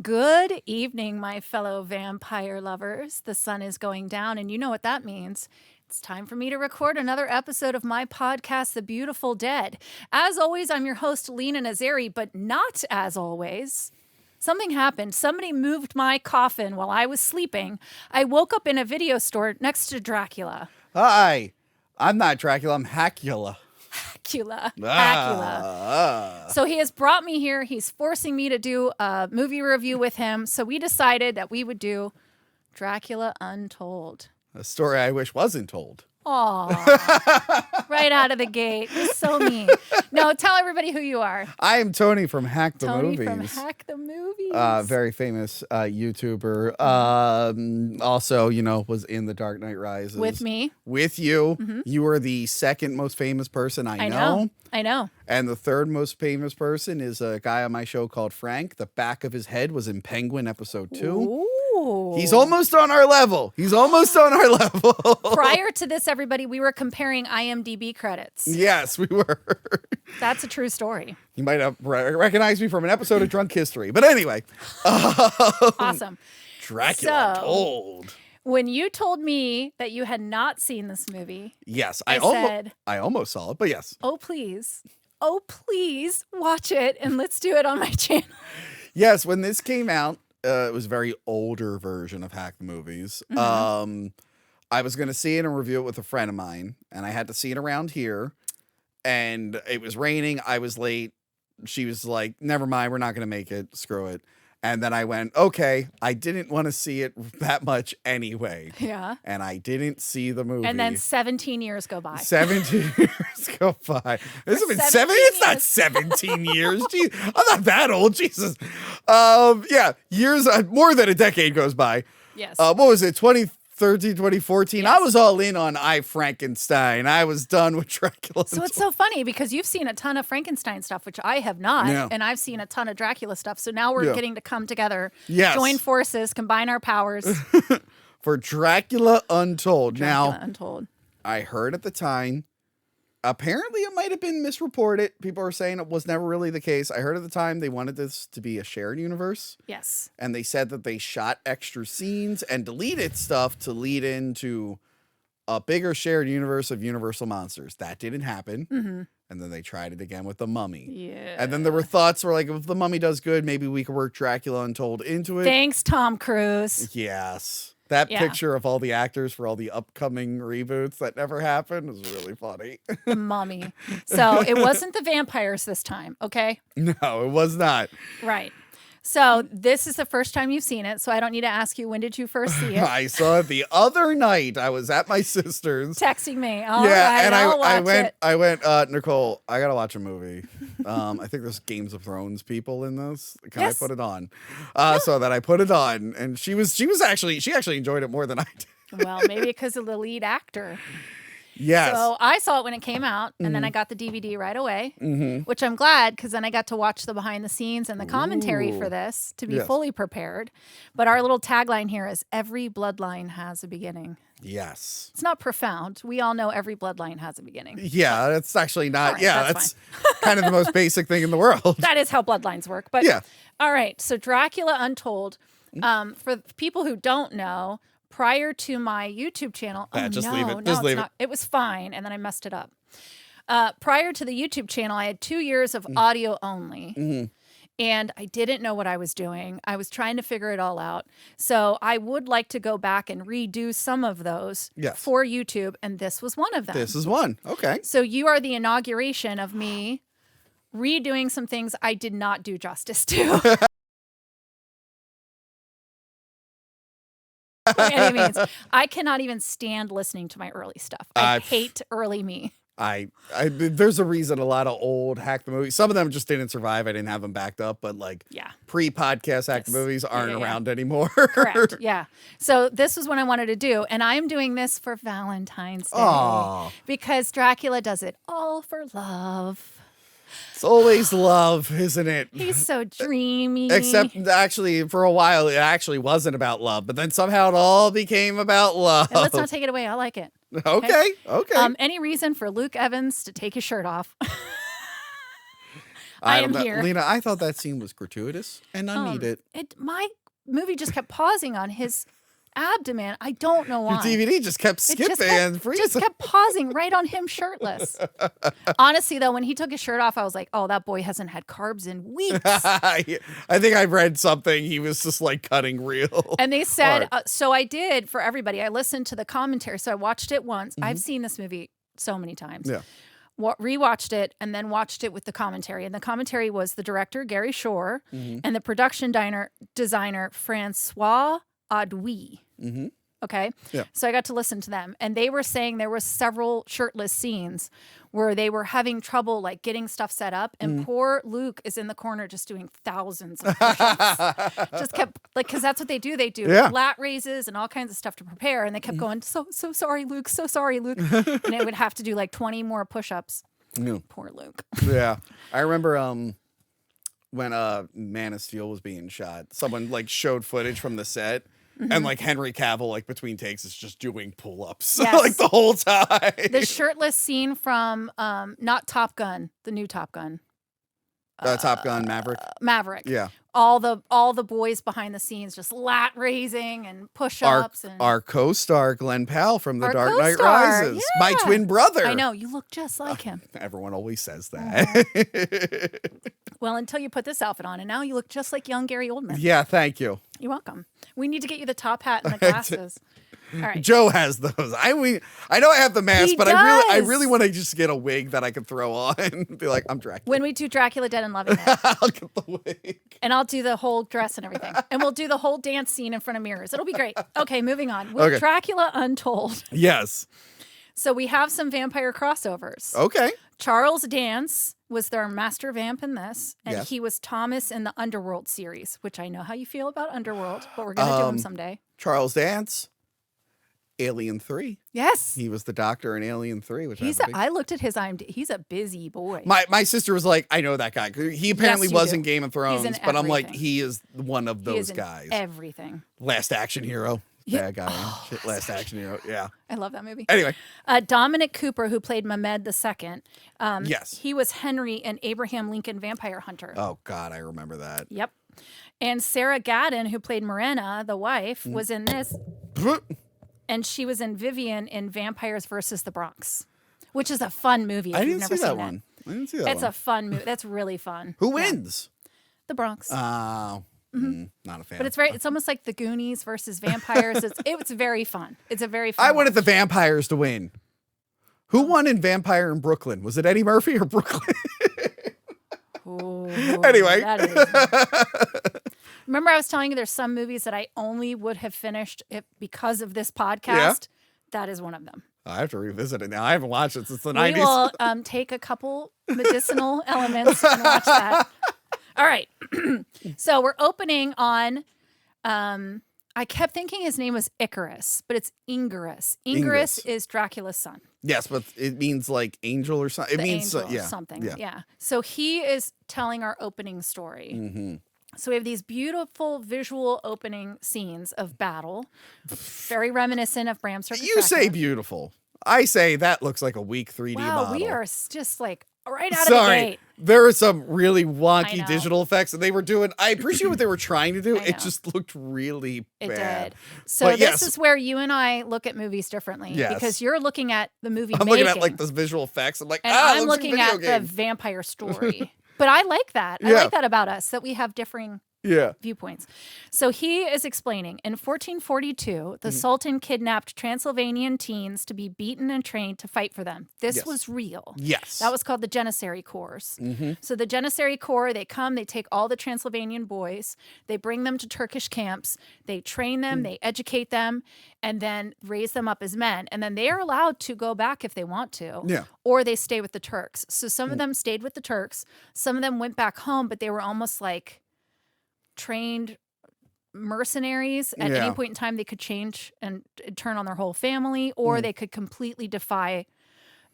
Good evening, my fellow vampire lovers. The sun is going down, and you know what that means. It's time for me to record another episode of my podcast, The Beautiful Dead. As always, I'm your host, Lena and Tony, but not as always. Something happened. Somebody moved my coffin while I was sleeping. I woke up in a video store next to Dracula. Hi, I'm not Dracula, I'm Hackula. Hackula. So he has brought me here. He's forcing me to do a movie review with him. So we decided that we would do Dracula Untold. A story I wish wasn't told. Aw, right out of the gate. You're so mean. No, tell everybody who you are. I am Tony from Hack the Tony Movies. from Hack the Movies. Very famous YouTuber. Also, was in The Dark Knight Rises. With me. With you. Mm-hmm. You are the second most famous person I know. I know. And the third most famous person is a guy on my show called Frank. The back of his head was in Penguin episode 2. Ooh. He's almost on our level. Prior to this, everybody, we were comparing IMDb credits. Yes, we were. That's a true story. You might have recognized me from an episode of Drunk History. But anyway. Awesome. Dracula Untold. When you told me that you had not seen this movie, yes, I almost saw it, but yes. Oh, please, watch it, and let's do it on my channel. Yes, when this came out, it was a very older version of Hack the Movies. Mm-hmm. I was going to see it and review it with a friend of mine, and I had to see it around here, and it was raining. I was late. She was like, never mind, we're not going to make it. Screw it. And then I went, okay, I didn't want to see it that much anyway. Yeah. And I didn't see the movie. And then 17 years go by. 17 years go by. This has been 7 It's not 17 years. Gee, I'm not that old. Jesus. Yeah, years, more than a decade goes by. Yes. What was it, 2013, 2014? Yes. I was all in on Frankenstein. I was done with Dracula. So it's so funny because you've seen a ton of Frankenstein stuff, which I have not. Yeah. And I've seen a ton of Dracula stuff. So now we're getting to come together, yes, join forces, combine our powers. For Dracula Untold. Dracula Untold. I heard at the time, apparently it might have been misreported. People are saying it was never really the case. I heard at the time they wanted this to be a shared universe. Yes. And they said that they shot extra scenes and deleted stuff to lead into a bigger shared universe of Universal monsters. That didn't happen. Mm-hmm. And then they tried it again with The Mummy. Yeah. And then there were thoughts where like, if The Mummy does good, maybe we could work Dracula Untold into it. Thanks, Tom Cruise. Yes. That picture of all the actors for all the upcoming reboots that never happened is really funny. The Mummy. So it wasn't the vampires this time, okay? No, it was not. Right. So this is the first time you've seen it, so I don't need to ask you, when did you first see it? I saw it the other night. I was at my sister's. Texting me. All right, and I went, Nicole, I gotta watch a movie. I think there's Games of Thrones people in this. Can I put it on? So that I put it on, and she actually enjoyed it more than I did. Well, maybe because of the lead actor. Yes. So I saw it when it came out, and then I got the DVD right away, which I'm glad, because then I got to watch the behind the scenes and the commentary for this to be fully prepared. But our little tagline here is every bloodline has a beginning. Yes. It's not profound. We all know every bloodline has a beginning. Yeah, that's actually not. Right, that's kind of the most basic thing in the world. That is how bloodlines work. But all right. So Dracula Untold, for people who don't know, prior to my YouTube channel, leave it. It was fine, and then I messed it up. Prior to the YouTube channel, I had 2 years of audio only, and I didn't know what I was doing. I was trying to figure it all out. So I would like to go back and redo some of those for YouTube, and this was one of them. This is one. Okay. So you are the inauguration of me redoing some things I did not do justice to. By any means. I cannot even stand listening to my early stuff. I hate early me. There's a reason a lot of old Hack the Movies, some of them just didn't survive. I didn't have them backed up, but like pre-podcast Hack the Movies aren't around anymore. Correct. Yeah. So this was what I wanted to do. And I'm doing this for Valentine's Day because Dracula does it all for love. It's always love, isn't it? He's so dreamy. Except actually, for a while, it actually wasn't about love, but then somehow it all became about love. And let's not take it away. I like it. Okay. Any reason for Luke Evans to take his shirt off? I don't am know. here. Lena, I thought that scene was gratuitous and unneeded. My movie just kept pausing on his abdomen. I don't know why. Your DVD just kept It skipping and freezing. just kept pausing right on him shirtless. Honestly, though, when he took his shirt off, I was like, oh, that boy hasn't had carbs in weeks. I think I read something. He was just like cutting real. And they said, so I did for everybody. I listened to the commentary. So I watched it once. I've seen this movie so many times. Yeah. Rewatched it and then watched it with the commentary. And the commentary was the director, Gary Shore, and the production designer, Francois Audouy. Okay. Yeah. So I got to listen to them, and they were saying there were several shirtless scenes where they were having trouble like getting stuff set up, and poor Luke is in the corner just doing thousands of push-ups. Just kept like, because that's what they do. They do lat raises and all kinds of stuff to prepare, and they kept going, so sorry, Luke, so sorry, Luke, and it would have to do like 20 more push-ups. Poor Luke. Yeah. I remember when Man of Steel was being shot, someone like showed footage from the set. And like Henry Cavill, like between takes, is just doing pull-ups like the whole time. The shirtless scene from not Top Gun, the new Top Gun. Top Gun Maverick. Maverick. Yeah. All the boys behind the scenes just lat raising and push-ups. Our co-star Glenn Powell from The Our Dark Knight co-star, Rises. My twin brother. I know, you look just like him. Everyone always says that. Well, until you put this outfit on, and now you look just like young Gary Oldman. Yeah, thank you. You're welcome. We need to get you the top hat and the glasses. All right. Joe has those. I know I have the mask, He but does. I really want to just get a wig that I can throw on and be like, I'm Dracula. When we do Dracula Dead and Loving It. I'll get the wig. And I'll do the whole dress and everything. And we'll do the whole dance scene in front of mirrors. It'll be great. Okay, moving on. With Dracula Untold. Yes. So we have some vampire crossovers. Okay. Charles Dance was their master vamp in this, and Yes. he was Thomas in the Underworld series, which I know how you feel about Underworld, but we're going to do him someday. Charles Dance, Alien 3. Yes. He was the doctor in Alien 3, which I looked at his IMDb. He's a busy boy. My sister was like, I know that guy. He apparently you was do. in Game of Thrones, in but I'm like, everything. he is one of He those is in guys. everything. Last Action Hero. Yeah. Bad guy. Last Action Hero. Yeah. I love that movie. Anyway. Dominic Cooper, who played Mehmed II. Yes. He was Henry in Abraham Lincoln Vampire Hunter. Oh, God, I remember that. Yep. And Sarah Gadon, who played Morena, the wife, was in this. And she was in Vivian in Vampires versus the Bronx, which is a fun movie. If I you've didn't never see that seen one. It. I didn't see that It's one. a fun movie. That's really fun. Who wins? The Bronx. Not a fan. But it's almost like the Goonies versus vampires. It's very fun. It's a very fun. I wanted watch. the vampires to win. Who won in Vampire in Brooklyn? Was it Eddie Murphy or Brooklyn? Ooh, Anyway. that is- Remember, I was telling you there's some movies that I only would have finished because of this podcast. Yeah. That is one of them. I have to revisit it now. I haven't watched it since the We 90s. will take a couple medicinal elements and watch that. All right. So we're opening on, I kept thinking his name was Icarus, but it's Ingerus. Ingerus is Dracula's son. Yes, but it means like angel or something. It The means angel, yeah, something. Yeah. Yeah. So he is telling our opening story. Mm-hmm. So we have these beautiful visual opening scenes of battle, very reminiscent of Bram Stoker's You say Dracula. beautiful. I say that looks like a weak 3D Wow, model. we are just like right out of the gate. There are some really I wonky know. digital effects, and they were doing. I appreciate what they were trying to do. I It know. just looked really It bad. did. So But this yes. is where you and I look at movies differently. Yes. Because you're looking at the movie I'm making, looking at like the visual effects. I'm like, and it I'm looks like a looking video at game. the vampire story. But I like that. I Yeah. like that about us, that we have differing Yeah. viewpoints. So he is explaining in 1442, the Sultan kidnapped Transylvanian teens to be beaten and trained to fight for them. This Yes. was real. Yes. That was called the Janissary Corps. So the Janissary Corps, they come, they take all the Transylvanian boys, they bring them to Turkish camps, they train them, they educate them, and then raise them up as men. And then they are allowed to go back if they want to. Yeah. Or they stay with the Turks. So some of them stayed with the Turks. Some of them went back home, but they were almost like trained mercenaries. At Yeah. any point in time, they could change and turn on their whole family, or they could completely defy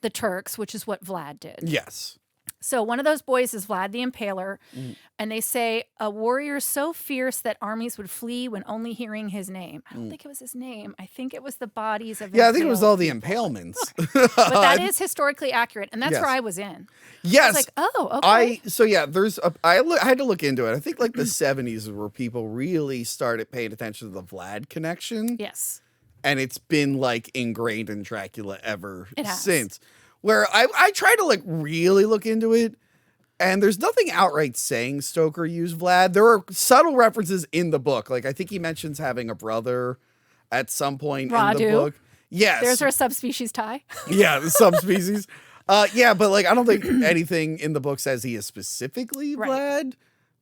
the Turks, which is what Vlad did. Yes. So one of those boys is Vlad the Impaler, and they say a warrior so fierce that armies would flee when only hearing his name. I don't think it was his name. I think it was the bodies of Yeah, I think it was all impaled the people. impalements. But that is historically accurate, and that's Yes. where I was in. Yes. I was like, oh, okay. I had to look into it. I think like the 70s is where people really started paying attention to the Vlad connection. Yes. And it's been like ingrained in Dracula ever It has. since. Where I try to like really look into it, and there's nothing outright saying Stoker used Vlad. There are subtle references in the book. Like I think he mentions having a brother at some point in the Radu. book. Yes. There's our subspecies tie. Yeah, the subspecies. Yeah, but like I don't think anything in the book says he is specifically Right. Vlad,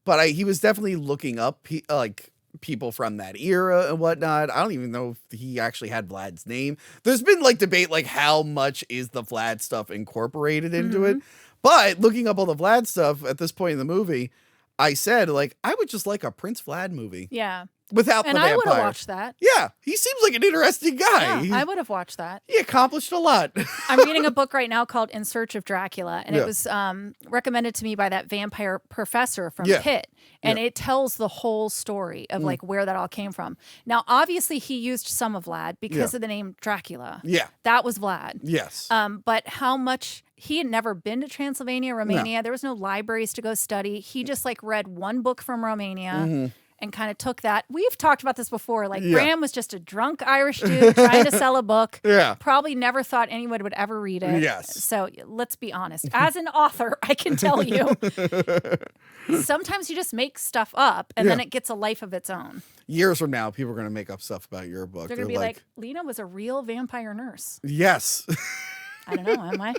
but he was definitely looking up like people from that era and whatnot. I don't even know if he actually had Vlad's name. There's been like debate like how much is the Vlad stuff incorporated into it. But looking up all the Vlad stuff at this point in the movie, I said like I would just like a Prince Vlad movie Yeah. without And the I would have vampire. watched that. Yeah, he seems like an interesting guy. Yeah, I would have watched that. He accomplished a lot. I'm reading a book right now called In Search of Dracula, and Yeah. it was recommended to me by that vampire professor from Yeah. Pitt. And Yeah. it tells the whole story of like where that all came from. Now, obviously, he used some of Vlad because Yeah. of the name Dracula. Yeah. That was Vlad. Yes. But how much he had never been to Transylvania, Romania. There was no libraries to go study. He just like read one book from Romania. And kind of took that. We've talked about this before. Like, Yeah. Bram was just a drunk Irish dude trying to sell a book. Yeah. Probably never thought anyone would ever read it. Yes. So let's be honest. As an author, I can tell you, sometimes you just make stuff up and then Yeah. it gets a life of its own. Years from now, people are going to make up stuff about your book. They're going to be like, Lena was a real vampire nurse. yes. I don't know. Am I?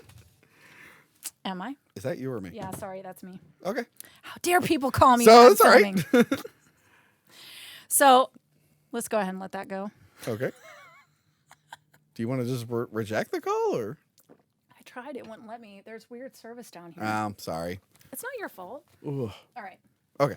Am I? Is that you or me? Yeah, sorry. That's me. Okay. How dare people call me So when I'm it's all right. filming. So let's go ahead and let that go. Okay. Do you want to just reject the call or? I tried. It wouldn't let me. There's weird service down here. I'm sorry. It's not your fault. Ooh. All right. Okay.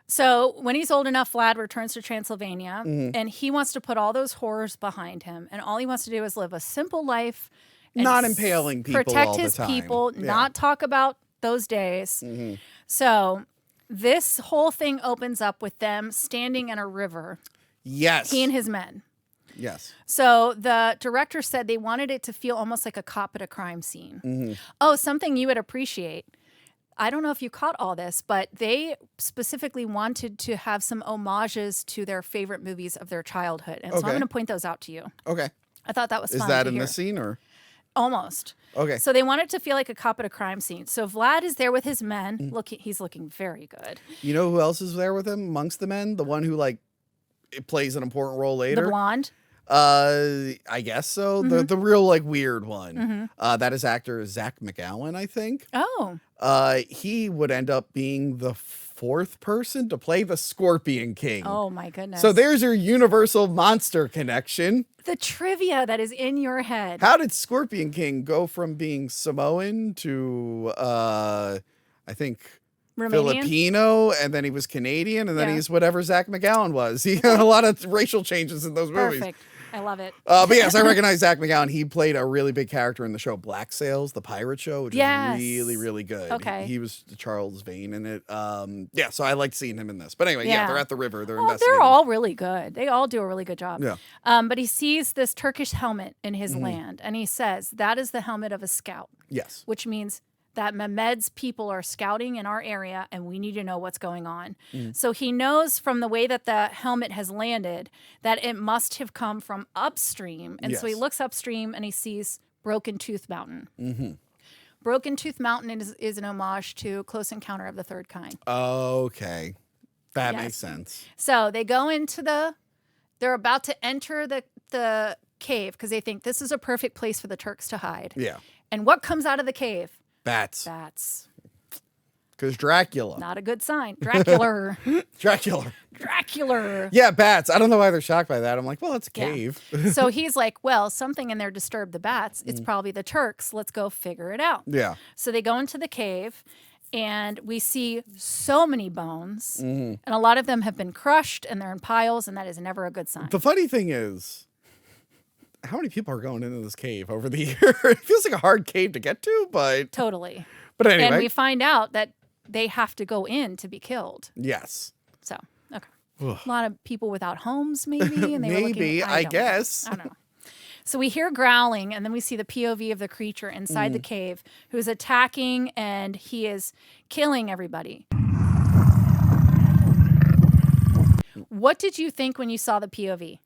So when he's old enough, Vlad returns to Transylvania, Mm-hmm. and he wants to put all those horrors behind him, and all he wants to do is live a simple life, and Not impaling people protect all the his time. people, Yeah. not talk about those days. Mm-hmm. So this whole thing opens up with them standing in a river, Yes. he and his men. Yes. So the director said they wanted it to feel almost like a cop at a crime scene. Mm-hmm. Oh, something you would appreciate. I don't know if you caught all this, but they specifically wanted to have some homages to their favorite movies of their childhood. And so I'm Okay. going to point those out to you. Okay. I thought that was Is fun that to in hear. this scene or? Almost. Okay. So they want it to feel like a cop at a crime scene. So Vlad is there with his men. Mm. Look, he's looking very good. You know who else is there with him amongst the men? The one who like it plays an important role later. The blonde. I guess so. The real like weird one. That is actor Zach McGowan, I think. Oh, He would end up being the fourth person to play the Scorpion King. oh my goodness. So there's your universal monster connection. the trivia that is in your head. How did Scorpion King go from being Samoan to I think Romanian? Filipino, and then he was Canadian, and then Yeah. he's whatever Zach McGowan was. He had a lot of racial changes in those movies. Perfect. I love it. But yes, I recognize Zach McGowan. He played a really big character in the show Black Sails, the pirate show, which Yes. is really, really good. Okay. He was Charles Vane in it. Yeah, so I liked seeing him in this. But anyway, yeah, Yeah. they're at the river. They're Oh, investigating. they're all really good. They all do a really good job. Yeah. But he sees this Turkish helmet in his Mm-hmm. land, and he says that is the helmet of a scout, Yes. which means that Mehmed's people are scouting in our area, and we need to know what's going on. Mm. So he knows from the way that the helmet has landed that it must have come from upstream, and so he Yes. looks upstream and he sees Broken Tooth Mountain. Mm-hmm. Broken Tooth Mountain is an homage to Close Encounter of the Third Kind. Okay. That Yes. makes sense. So they go into they're about to enter the cave because they think this is a perfect place for the Turks to hide. Yeah. And what comes out of the cave? Bats. That's Because Dracula. not a good sign. Dracula. Dracula. Dracula. Yeah, bats. I don't know why they're shocked by that. I'm like, well, it's a Yeah. cave. So he's like, well, something in there disturbed the bats. It's probably the Turks. Let's go figure it out. Yeah. So they go into the cave, and we see so many bones, Mm-hmm. and a lot of them have been crushed, and they're in piles, and that is never a good sign. The funny thing is, how many people are going into this cave over the year? It feels like a hard cave to get to, but Totally. anyway. And we find out that they have to go in to be killed. Yes. So, okay. Ugh. A lot of people without homes, maybe. And they were Maybe, looking, I guess. I don't know. So we hear growling, and then we see the POV of the creature inside the cave who's attacking, and he is killing everybody. What did you think when you saw the POV?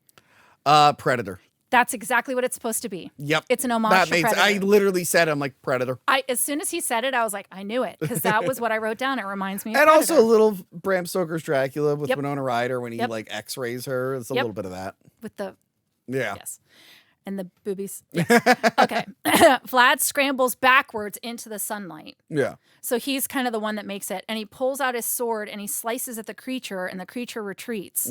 Predator. That's exactly what it's supposed to be. Yep. It's an homage to Predator. I literally said, I'm like, Predator. As soon as he said it, I was like, I knew it, because that was what I wrote down. It reminds me of And Predator. also a little Bram Stoker's Dracula with Yep. Winona Ryder when he Yep. like x-rays her. It's a Yep. little bit of that. With the... Yeah. Yes. And the boobies. Yes. Okay. Vlad scrambles backwards into the sunlight. Yeah. So he's kind of the one that makes it. And he pulls out his sword and he slices at the creature, and the creature retreats.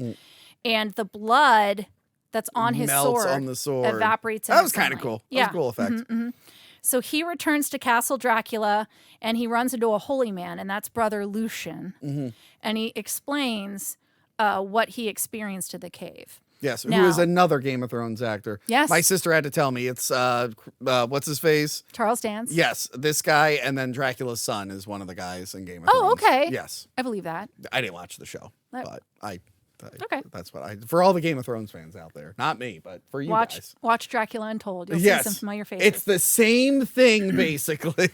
And the blood that's on his Melts sword, on the sword. evaporates in That the was kind of sunlight. cool. That was a cool effect. So he returns to Castle Dracula, and he runs into a holy man, and that's Brother Lucian. And he explains what he experienced in the cave. Yes, Now- who is another Game of Thrones actor. Yes. My sister had to tell me. It's, what's his face? Charles Dance. Yes, this guy, and then Dracula's son is one of the guys in Game of Oh, Thrones. okay. Yes. I believe that. I didn't watch the show, That- but Okay. That's what for all the Game of Thrones fans out there. Not me, but for you guys. Watch Dracula Untold. You'll Yes. see some familiar faces. It's the same thing, basically.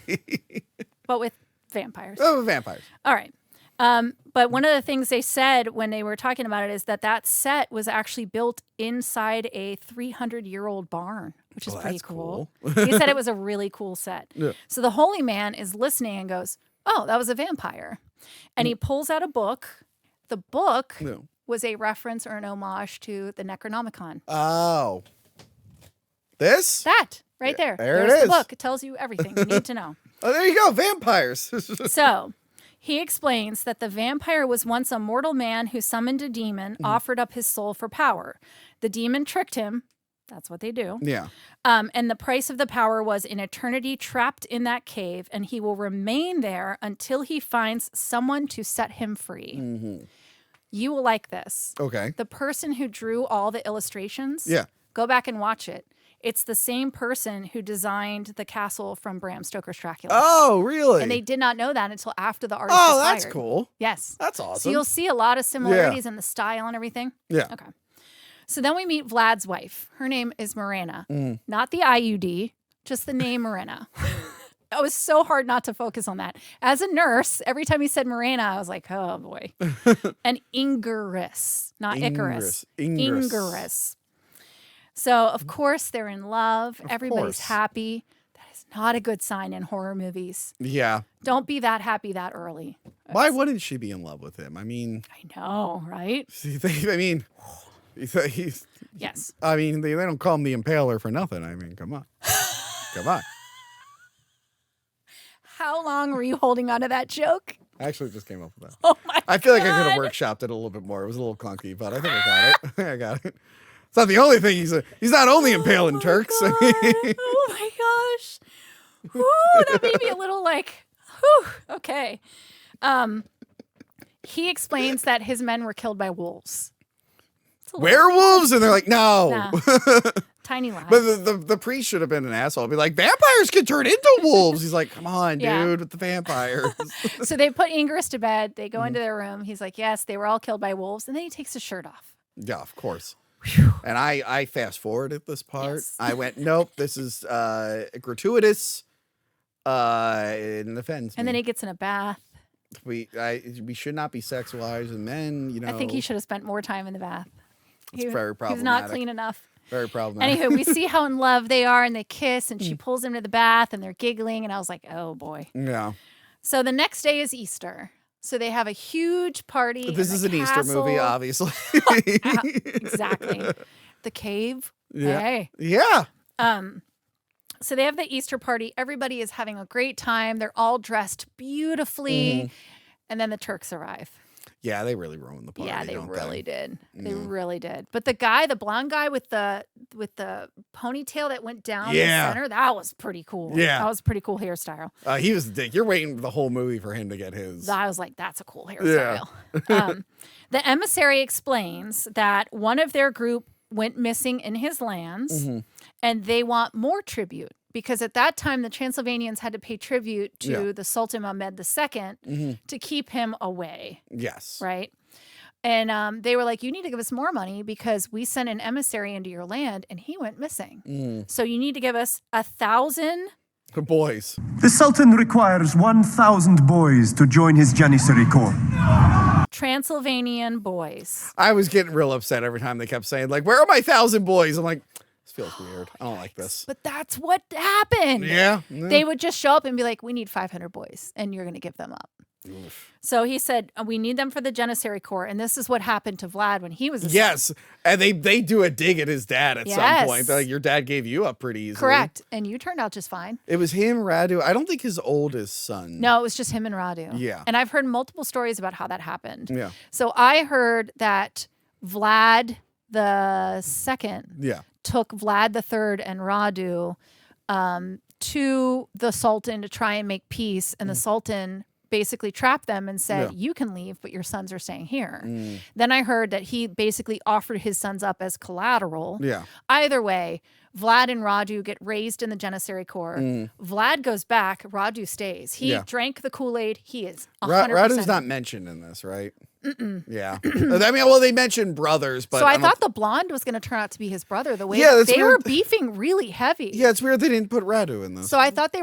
but with vampires. Oh, vampires. All right. But one of the things they said when they were talking about it is that set was actually built inside a 300-year-old barn, which is Oh, pretty that's cool. cool. He said it was a really cool set. Yeah. So the holy man is listening and goes, "Oh, that was a vampire." And he pulls out a book. The book No. was a reference or an homage to the Necronomicon. Oh. This? That right there. there it There's the is. book. It tells you everything you need to know. Oh, there you go. Vampires. So he explains that the vampire was once a mortal man who summoned a demon, offered up his soul for power. The demon tricked him. That's what they do. Yeah. And the price of the power was an eternity trapped in that cave, and he will remain there until he finds someone to set him free. You will like this. Okay. The person who drew all the illustrations, Yeah. go back and watch it. It's the same person who designed the castle from Bram Stoker's Dracula. Oh, really? And they did not know that until after the artist Oh, was that's hired. cool. Yes. That's So awesome. you'll see a lot of similarities in the style and everything. Yeah. Okay. So then we meet Vlad's wife. Her name is Marina. Mm. Not the IUD, just the name Marina. It was so hard not to focus on that. As a nurse, every time he said Marina, I was like, oh boy. And Ingerus, not Icarus. Ingerus. So, of course, they're in love. Everybody's course. happy. That is not a good sign in horror movies. Yeah. Don't be that happy that early. Why wouldn't she be in love with him? I mean, I know, right? I mean, he's, Yes. I mean, they don't call him the Impaler for nothing. I mean, come on. Come on. How long were you holding on to that joke? I actually just came up with that. Oh my God. I feel like I could have workshopped it a little bit more. It was a little clunky, but I think I got it. I think I got it. It's not the only thing he's not only impaling Turks. I mean, Oh my gosh. Whew, that made me a little like, whew, okay. He explains that his men were killed by wolves. It's a little- werewolves, and they're like, no. Nah. Tiny lies. But the priest should have been an asshole. Be like, vampires can turn into wolves. He's like, come on, Yeah. dude, with the vampires. So they put Ingress to bed. They go Mm-hmm. into their room. He's like, yes, they were all killed by wolves. And then he takes his shirt off. Yeah, of course. And I fast forward at this part. Yes. I went, nope, this is gratuitous. It offends me. And then he gets in a bath. we should not be sexualized and men, you know. I think he should have spent more time in the bath. It's very He was not problematic. clean enough. Very problematic. Anywho, we see how in love they are and they kiss and she pulls him to the bath and they're giggling. And I was like, oh boy. Yeah. So the next day is Easter. So they have a huge party. This in is the an Easter movie, castle. obviously. Yeah, exactly. The cave. Yeah. Hey. Yeah. So they have the Easter party. Everybody is having a great time. They're all dressed beautifully. Mm-hmm. And then the Turks arrive. Yeah, they really ruined the party. Yeah, they don't really did. They Yeah. really did. But the guy, the blonde guy with the ponytail that went down Yeah. the center, that was pretty cool. Yeah. That was a pretty cool hairstyle. He was a dick. You're waiting the whole movie for him to get his. I was like, that's a cool hairstyle. The emissary explains that one of their group went missing in his lands, and they want more tribute. Because at that time, the Transylvanians had to pay tribute to the Sultan Mehmed II to keep him away. Yes. Right? And they were like, you need to give us more money because we sent an emissary into your land and he went missing. So you need to give us 1,000 boys. The Sultan requires 1,000 boys to join his Janissary Corps. Transylvanian boys. I was getting real upset every time they kept saying, like, where are my 1,000 boys? I'm like, this feels weird. I don't like this. But that's what happened. Yeah. They would just show up and be like, we need 500 boys and you're going to give them up. Oof. So he said, we need them for the Janissary Corps. And this is what happened to Vlad when he was a Yes. son. And they do a dig at his dad at some point. They're like, your dad gave you up pretty easily. Correct. And you turned out just fine. It was him, Radu. I don't think his oldest son. No, it was just him and Radu. Yeah. And I've heard multiple stories about how that happened. Yeah. So I heard that Vlad the Second took Vlad the Third and Radu to the Sultan to try and make peace. And the Sultan basically trapped them and said, you can leave, but your sons are staying here. Then I heard that he basically offered his sons up as collateral. Yeah. Either way, Vlad and Radu get raised in the Janissary Corps. Vlad goes back. Radu stays. He drank the Kool-Aid. He is 100%. Radu's not mentioned in this, right? Yeah. I mean, well, they mentioned brothers, but so I thought the blonde was going to turn out to be his brother. The way they were beefing really heavy. Yeah, it's weird they didn't put Radu in this. So I thought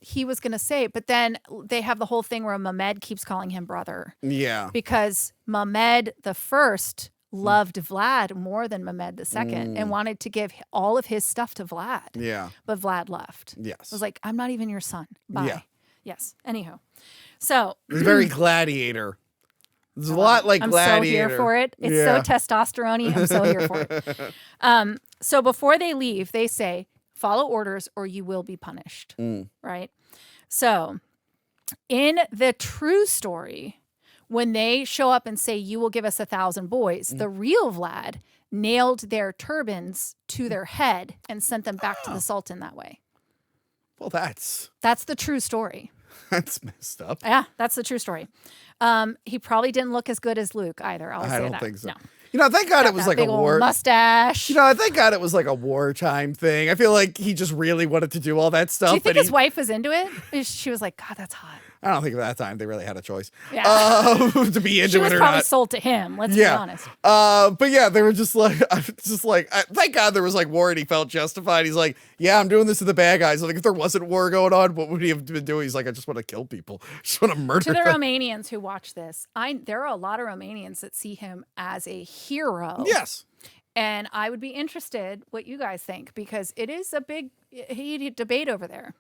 he was gonna say, but then they have the whole thing where Mehmed keeps calling him brother. Yeah. Because Mehmed the First loved Vlad more than Mehmed the Second and wanted to give all of his stuff to Vlad. Yeah. But Vlad left. Yes. Was like, I'm not even your son. Bye. Yeah. Yes. Anywho. So it's very gladiator. It's a lot like Gladiator. I'm so here for it. It's so testosterone-y. I'm so here for it. So before they leave, they say, follow orders or you will be punished. Right? So in the true story, when they show up and say, you will give us 1,000 boys, the real Vlad nailed their turbans to their head and sent them back to the Sultan that way. Well, that's the true story. That's messed up. Yeah, that's the true story. He probably didn't look as good as Luke either. I don't think so. No. You know, thank God it was like a war mustache. You know, thank God it was like a wartime thing. I feel like he just really wanted to do all that stuff. Do you think his wife was into it? She was like, God, that's hot. I don't think at that time they really had a choice to be into she it was or not. probably sold to him. Let's be honest. But yeah, they were just like, thank God there was like war and he felt justified. He's like, yeah, I'm doing this to the bad guys. Like if there wasn't war going on, what would he have been doing? He's like, I just want to kill people. I just want to murder To the them. Romanians who watch this, there are a lot of Romanians that see him as a hero. Yes. And I would be interested what you guys think because it is a big heated debate over there.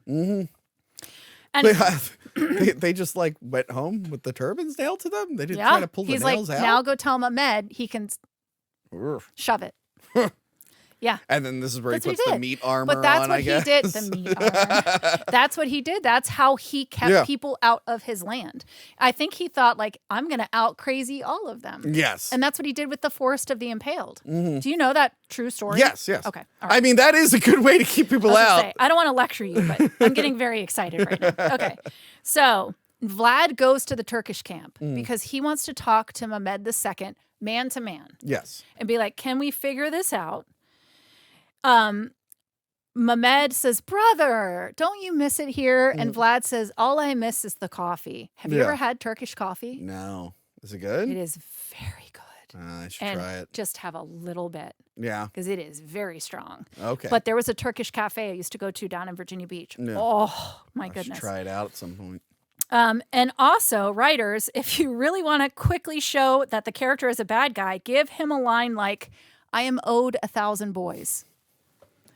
And they just like went home with the turbans nailed to them. They didn't try to pull the nails out. Now go tell Mehmed he can shove it. Yeah. And then this is where That's he what puts he the did. meat armor But that's on, what I guess. he did. The meat armor. That's what he did. That's how he kept people out of his land. I think he thought, like, I'm going to out crazy all of them. Yes. And that's what he did with the Forest of the Impaled. Do you know that true story? Yes. Okay. All right. I mean, that is a good way to keep people out. I don't want to lecture you, but I'm getting very excited right now. Okay. So Vlad goes to the Turkish camp because he wants to talk to Mehmed II man to man. Yes. And be like, can we figure this out? Mehmed says, brother, don't you miss it here? And Vlad says, all I miss is the coffee. Have you ever had Turkish coffee? No. Is it good? It is very good. I should try it. Just have a little bit. Yeah. Because it is very strong. Okay. But there was a Turkish cafe I used to go to down in Virginia Beach. Yeah. Oh, my I goodness. should try it out at some point. And also, writers, if you really want to quickly show that the character is a bad guy, give him a line like, I am owed 1,000 boys.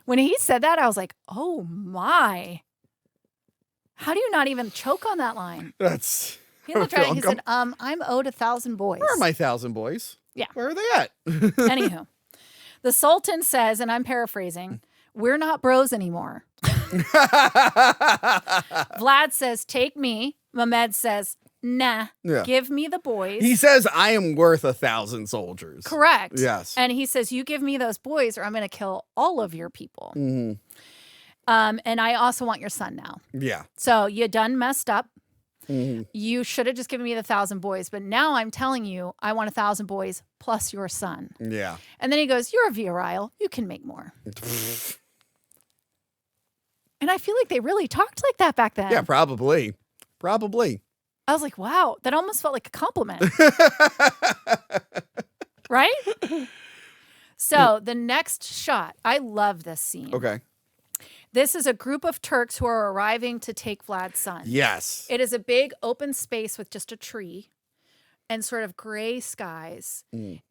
When he said that, I was like, oh my. How do you not even choke on that line? That's... He looked right and he said, I'm owed 1,000 boys. Where are my 1,000 boys? Yeah. Where are they at? Anywho, the Sultan says, and I'm paraphrasing, we're not bros anymore. Vlad says, take me. Mehmed says, nah, give me the boys. He says, I am worth 1,000 soldiers. Correct. Yes. And he says, you give me those boys or I'm going to kill all of your people. Mm-hmm. And I also want your son now. Yeah. So you done messed up. You should have just given me the 1,000 boys, but now I'm telling you, I want 1,000 boys plus your son. Yeah. And then he goes, you're a virile. You can make more. And I feel like they really talked like that back then. Yeah, probably. Probably. I was like, wow, that almost felt like a compliment. Right? So the next shot, I love this scene. Okay. This is a group of Turks who are arriving to take Vlad's son. Yes. It is a big open space with just a tree and sort of gray skies.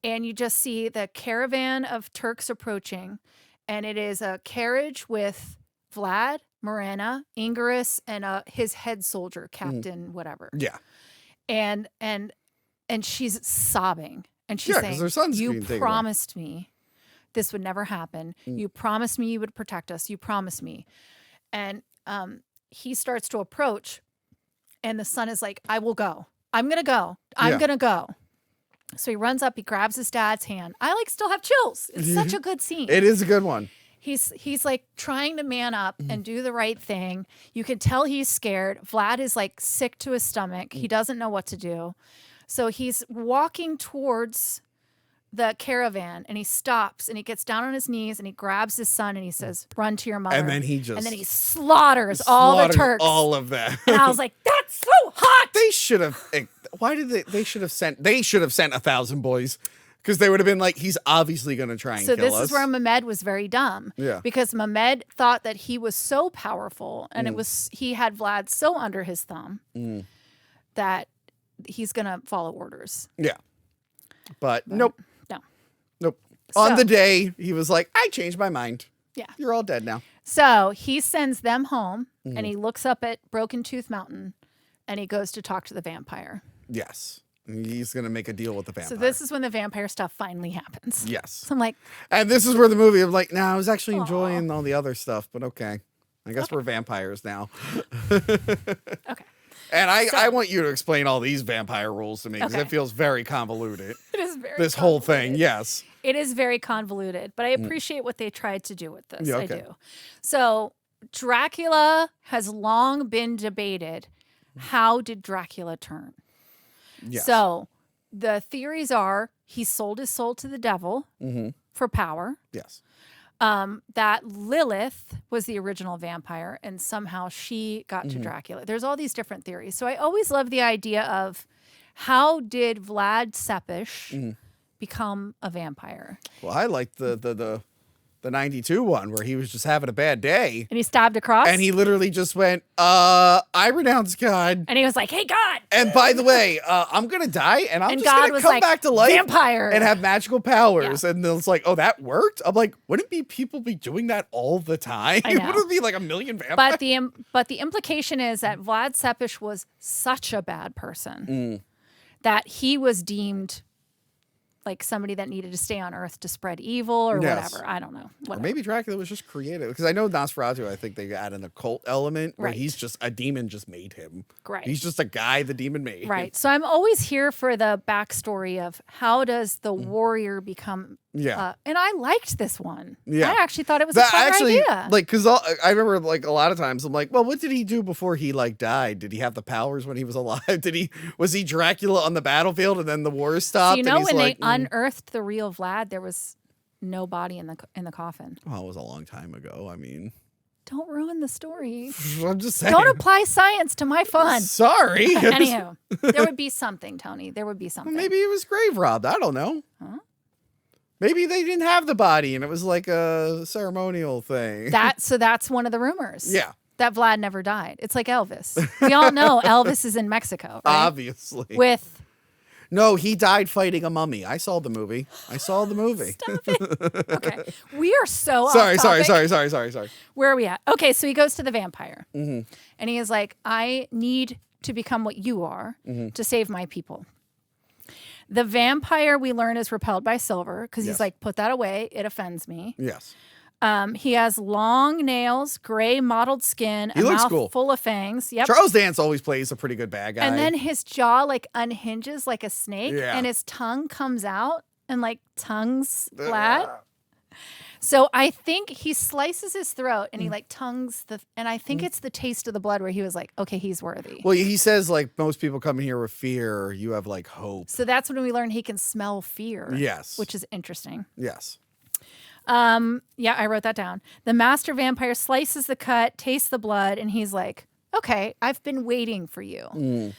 And you just see the caravan of Turks approaching. And it is a carriage with Vlad, Morena, Ingaris, and his head soldier, Captain whatever. Yeah. And she's sobbing. And she's Yeah, 'cause saying, her son's you being taken away." promised me this would never happen. You promised me you would protect us. You promised me. And he starts to approach, and the son is like, I will go. I'm going to go. I'm Yeah. going to go. So he runs up. He grabs his dad's hand. I still have chills. It's such a good scene. It is a good one. He's like trying to man up and do the right thing. You can tell he's scared. Vlad is like sick to his stomach. He doesn't know what to do. So he's walking towards the caravan, and he stops, and he gets down on his knees, and he grabs his son, and he says, run to your mother. And then he slaughters all the Turks. all of them. And I was like, that's so hot. They should have. Why did they should have sent 1,000 boys, because they would have been like, he's obviously going to try and So kill us. this is where Mehmed was very dumb. Yeah. Because Mehmed thought that he was so powerful, and he had Vlad so under his thumb that he's going to follow orders. Yeah. But nope. No. Nope. So- On the day, he was like, I changed my mind. Yeah. You're all dead now. So he sends them home, and he looks up at Broken Tooth Mountain, and he goes to talk to the vampire. Yes. He's going to make a deal with the vampire. So this is when the vampire stuff finally happens. Yes. So I'm like, And this is where the movie, I'm like, I was actually enjoying all the other stuff, but okay. I guess we're vampires now. okay. And I want you to explain all these vampire rules to me, because Okay. it feels very convoluted. It is very This whole thing, convoluted. yes. It is very convoluted, but I appreciate what they tried to do with this. Yeah, I okay. do. So Dracula has long been debated. How did Dracula turn? Yes. So the theories are he sold his soul to the devil for power. Yes. That Lilith was the original vampire, and somehow she got to Dracula. There's all these different theories. So I always love the idea of how did Vlad Tepes become a vampire? Well, I like the 92 one where he was just having a bad day. And he stabbed across? And he literally just went, I renounce God. And he was like, hey, God. And by the way, I'm going to die, and I'm And just God going to was come like, back to life vampire. and have magical powers. And it's like, oh, that worked? I'm like, wouldn't people be doing that all the time? I know. Wouldn't it be like a million vampires? But the implication is that Vlad Tepes was such a bad person that he was deemed like somebody that needed to stay on Earth to spread evil or Yes. whatever. I don't know. Or Whatever. maybe Dracula was just creative. Because I know Nosferatu, I think they add an occult element where Right. he's just a demon just made him. Right. He's just a guy the demon made. Right. So I'm always here for the backstory of how does the warrior become. Yeah. And I liked this one. Yeah. I actually thought it was a clever idea. Like, because I remember, like, a lot of times I'm like, well, what did he do before he, like, died? Did he have the powers when he was alive? Was he Dracula on the battlefield and then the war stopped? So you know, and he's when like, they unearthed the real Vlad, there was no body in the coffin. well, it was a long time ago. I mean, Don't ruin the story. I'm just saying. Don't apply science to my fun. Sorry. Anywho, there would be something, Tony. There would be something. Maybe it was grave robbed. I don't know. Huh? Maybe they didn't have the body and it was like a ceremonial thing. So that's one of the rumors. Yeah. That Vlad never died. It's like Elvis. We all know Elvis is in Mexico, right? Obviously. With No, he died fighting a mummy. I saw the movie. Stop it. Okay. We are so Sorry. off topic. Where are we at? Okay, so he goes to the vampire. And he is like, I need to become what you are to save my people. The vampire, we learn, is repelled by silver because Yes. he's like, put that away. It offends me. Yes. He has long nails, gray mottled skin, He a looks mouth cool. full of fangs. Yep. Charles Dance always plays a pretty good bad guy. And then his jaw like unhinges like a snake, Yeah. and his tongue comes out and like tongues flat. So I think he slices his throat and he like tongues and I think it's the taste of the blood where he was like, okay, he's worthy. Well, he says like most people come in here with fear. You have like hope. So that's when we learn he can smell fear. Yes. Which is interesting. Yes. Yeah, I wrote that down. The master vampire slices the cut, tastes the blood, and he's like, okay, I've been waiting for you.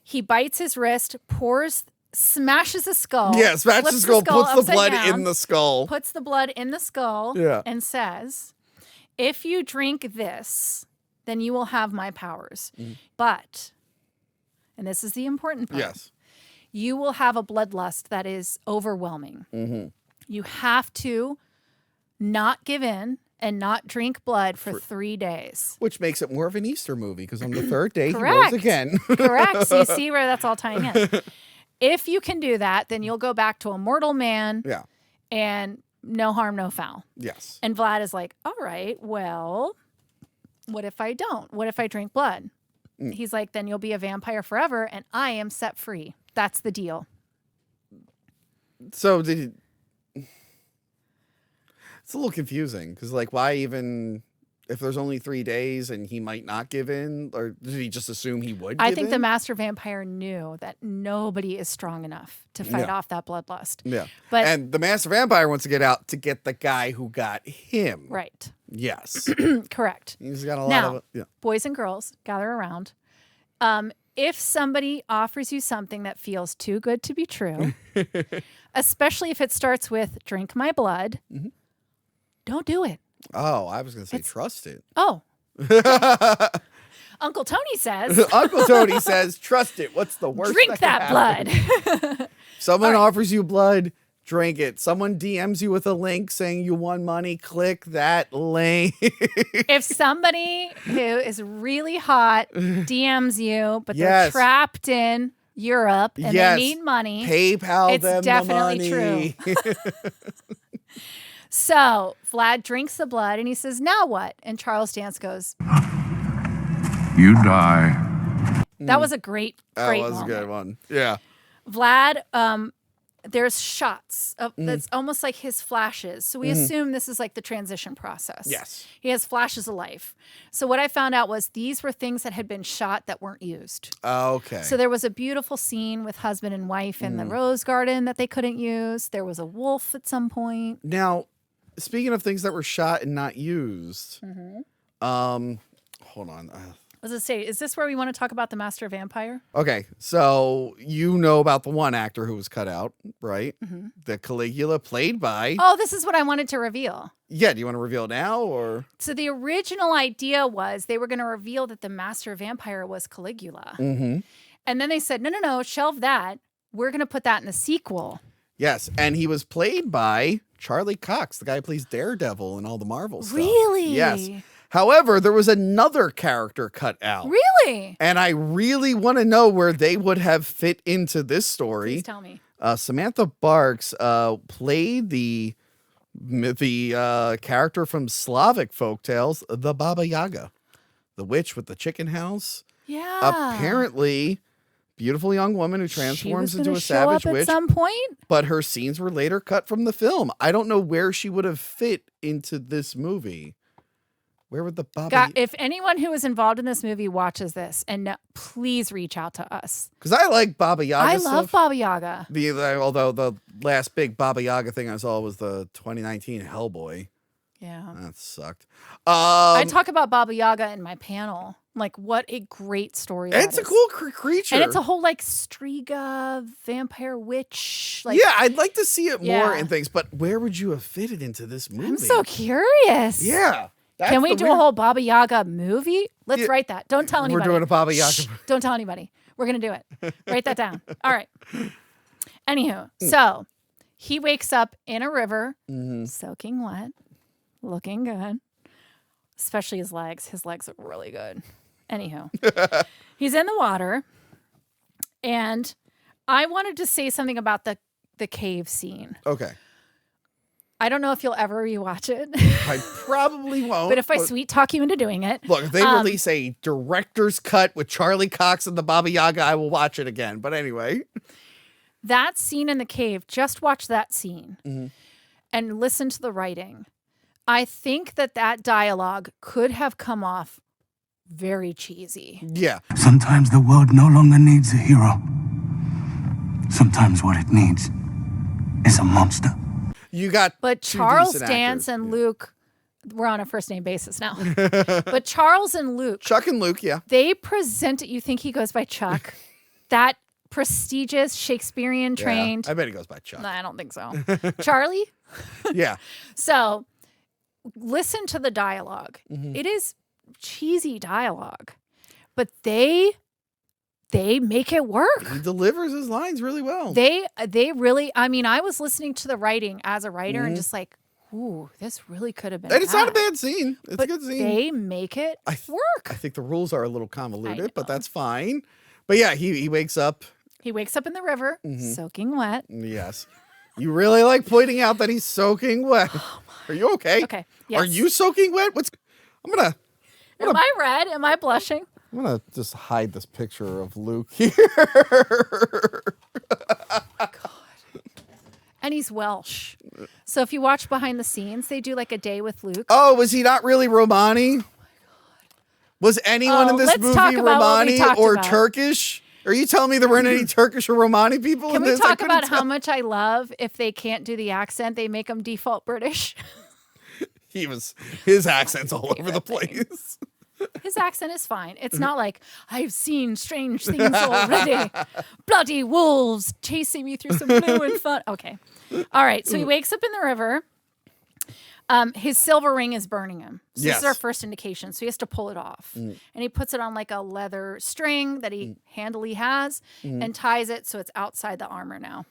He bites his wrist, smashes the skull. Yeah, smashes the skull, puts the upside blood down, in the skull. puts the blood in the skull, Yeah. and says, if you drink this, then you will have my powers. But, and this is the important part, Yes. you will have a bloodlust that is overwhelming. You have to not give in and not drink blood for 3 days. Which makes it more of an Easter movie because on the third day he Correct. rose again. Correct. So you see where that's all tying in. If you can do that, then you'll go back to a mortal man Yeah. and no harm, no foul. Yes. And Vlad is like, all right, well, what if I don't? What if I drink blood? He's like, then you'll be a vampire forever and I am set free. That's the deal. So did he... It's a little confusing because, like, why even if there's only 3 days and he might not give in, or did he just assume he would? I think the master vampire knew that nobody is strong enough to fight off that bloodlust. Yeah, But the master vampire wants to get out to get the guy who got him. right, Yes, correct. he's got a lot Now, of yeah. boys and girls, gather around. If somebody offers you something that feels too good to be true, especially if it starts with "drink my blood," don't do it. Oh, I was going to say trust it. Oh. Uncle Tony says, Uncle Tony says, trust it. What's the worst? drink that blood. Someone offers you blood, drink it. Someone DMs you with a link saying you won money, click that link. If somebody who is really hot DMs you, but they're Yes. trapped in Europe and Yes. they need money, PayPal it's them definitely the money. So Vlad drinks the blood and he says, now what? And Charles Dance goes, You die. that was a great That was moment. a good one. Yeah. Vlad, there's shots of that's almost like his flashes. So we assume this is like the transition process. Yes. He has flashes of life. So what I found out was these were things that had been shot that weren't used. Okay. So there was a beautiful scene with husband and wife in the rose garden that they couldn't use. There was a wolf at some point. Now, speaking of things that were shot and not used, hold on. I was going to say, is this where we want to talk about the master vampire? Okay, so you know about the one actor who was cut out, right? The Caligula played by. Oh, this is what I wanted to reveal. Yeah, do you want to reveal now or? So the original idea was they were going to reveal that the master vampire was Caligula. And then they said, no, shelve that. We're going to put that in the sequel. Yes, and he was played by Charlie Cox, the guy who plays Daredevil and all the Marvel stuff. Really? Yes. However, there was another character cut out. Really? And I really want to know where they would have fit into this story. Please tell me. Samantha Barks played the character from Slavic folktales, the Baba Yaga, the witch with the chicken house. Yeah. Apparently, beautiful young woman who transforms into a savage witch. At some point. But her scenes were later cut from the film. I don't know where she would have fit into this movie. Where would the Baba? God, if anyone who is involved in this movie watches this, and please reach out to us. Because I like Baba Yaga. I love Baba Yaga. Although the last big Baba Yaga thing I saw was the 2019 Hellboy. Yeah. That sucked. I talk about Baba Yaga in my panel. Like, what a great story. It's a cool creature. And it's a whole, like, Striga vampire witch. Like, yeah, I'd like to see it more Yeah. in things, but where would you have fitted into this movie? I'm so curious. Yeah. Can we do a whole Baba Yaga movie? Let's write that. Don't tell anybody. We're doing a Baba Yaga. Shh, don't tell anybody. We're going to do it. Write that down. All right. Anywho, so he wakes up in a river, soaking wet, looking good, especially his legs. His legs look really good. Anywho, he's in the water, and I wanted to say something about the cave scene. Okay. I don't know if you'll ever rewatch it. I probably won't. But if I sweet talk you into doing it. Look, if they release a director's cut with Charlie Cox and the Baba Yaga, I will watch it again. But anyway. That scene in the cave, just watch that scene and listen to the writing. I think that dialogue could have come off very cheesy. Yeah. Sometimes the world no longer needs a hero. Sometimes what it needs is a monster. You got But two Charles decent Dance actors. and Luke, we're on a first name basis now. But Charles and Luke, Chuck and Luke, yeah. they present it. You think he goes by Chuck? That prestigious Shakespearean trained. I bet he goes by Chuck. No, I don't think so. Charlie? Yeah. So listen to the dialogue. Mm-hmm. It is cheesy dialogue, but they make it work. He delivers his lines really well. They really, I mean, I was listening to the writing as a writer and just like, ooh, this really could have been. And it's not a bad. bad scene. It's But a good scene. they make it work. I think the rules are a little convoluted, but know. that's fine. But yeah, he wakes up. He wakes up in the river, soaking wet. Yes. You really like pointing out that he's soaking wet. Are you okay? Okay. Are Yes. you soaking wet? Am I red? Am I blushing? gonna just hide this picture of Luke here. And he's Welsh. So if you watch behind the scenes, they do like a day with Luke. Oh, was he not really Romani? Was anyone in this let's movie talk about what we Romani talked or about. Turkish? Are you telling me there weren't any Turkish or Romani people Can in we this? talk about how much I love if they can't do the accent, they make them default British? His accent's all over the place. His accent is fine. It's not like, I've seen strange things already. Bloody wolves chasing me through some blue and fun. Okay. All right. So he wakes up in the river. His silver ring is burning him. So this is Yes. our first indication. So he has to pull it off. And he puts it on like a leather string that he handily has and ties it so it's outside the armor now.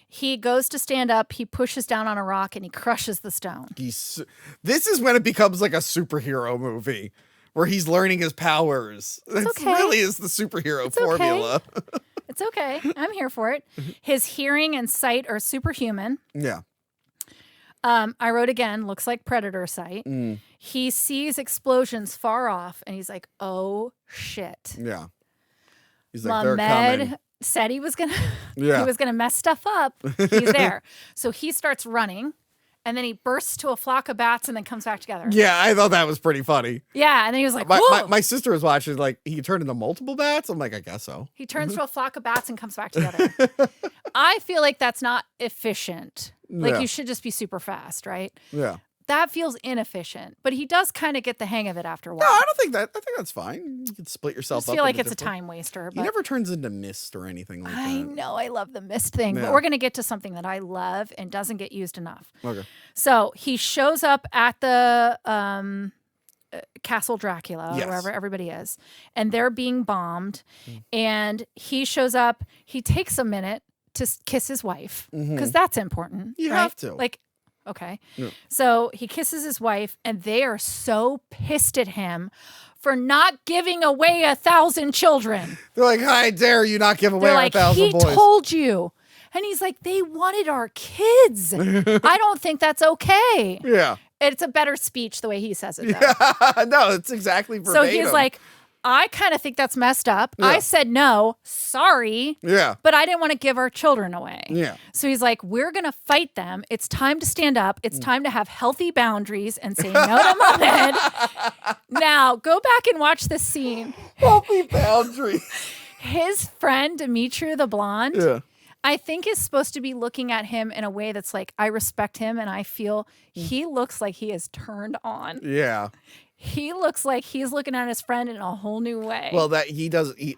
He goes to stand up. He pushes down on a rock and he crushes the stone. This is when it becomes like a superhero movie where he's learning his powers. It okay. really is the superhero It's okay. formula. It's okay. I'm here for it. His hearing and sight are superhuman. Yeah. I wrote again, looks like predator sight. He sees explosions far off and he's like, oh shit. Yeah. He's like, they're coming. Lamed said he was gonna Yeah. he was gonna mess stuff up. He's there. So he starts running and then he bursts to a flock of bats and then comes back together. Yeah, I thought that was pretty funny. Yeah, and then he was like, My, whoa. my sister was watching, like, he turned into multiple bats. I'm like, I guess so. He turns to a flock of bats and comes back together. I feel like that's not efficient. Like Yeah. you should just be super fast, right? Yeah. That feels inefficient, but he does kind of get the hang of it after a while. No, I don't think that. I think that's fine. You can split I yourself just up. feel like into it's a different- time waster. He But never turns into mist or anything like I that. know I love the mist thing, Yeah. but we're going to get to something that I love and doesn't get used enough. Okay. So he shows up at the Castle Dracula, Yes. or wherever everybody is, and they're being bombed. And he shows up. He takes a minute to kiss his wife because that's important. You right? have to. Like, okay. Yeah. So he kisses his wife, and they are so pissed at him for not giving away 1,000 children. They're like, "How dare you not give away They're our like, 1,000 he boys?" told you. And he's like, they wanted our kids. I don't think that's okay. Yeah. It's a better speech the way he says it, though. No, it's exactly So verbatim. he's like, I kind of think that's messed up. Yeah. I said no, sorry, yeah, but I didn't want to give our children away. yeah. So he's like, we're going to fight them. It's time to stand up. It's time to have healthy boundaries and say no to Muhammad. Now, go back and watch this scene. Healthy boundary. His friend, Dimitri the blonde, Yeah. I think is supposed to be looking at him in a way that's like, I respect him and I feel he looks like he is turned on. Yeah. He looks like he's looking at his friend in a whole new way. Well, that he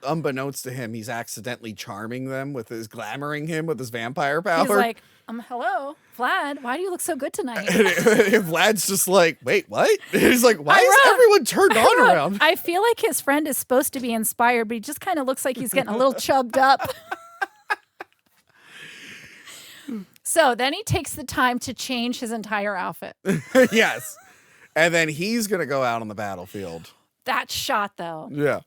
unbeknownst to him, he's accidentally charming them with his glamoring him with his vampire power. he's like, hello, Vlad, why do you look so good tonight? and Vlad's just like, wait, what? He's like, why is everyone turned on around? I feel like his friend is supposed to be inspired, but he just kind of looks like he's getting a little chubbed up. So then he takes the time to change his entire outfit. Yes. And then he's going to go out on the battlefield. That shot, though, Yeah.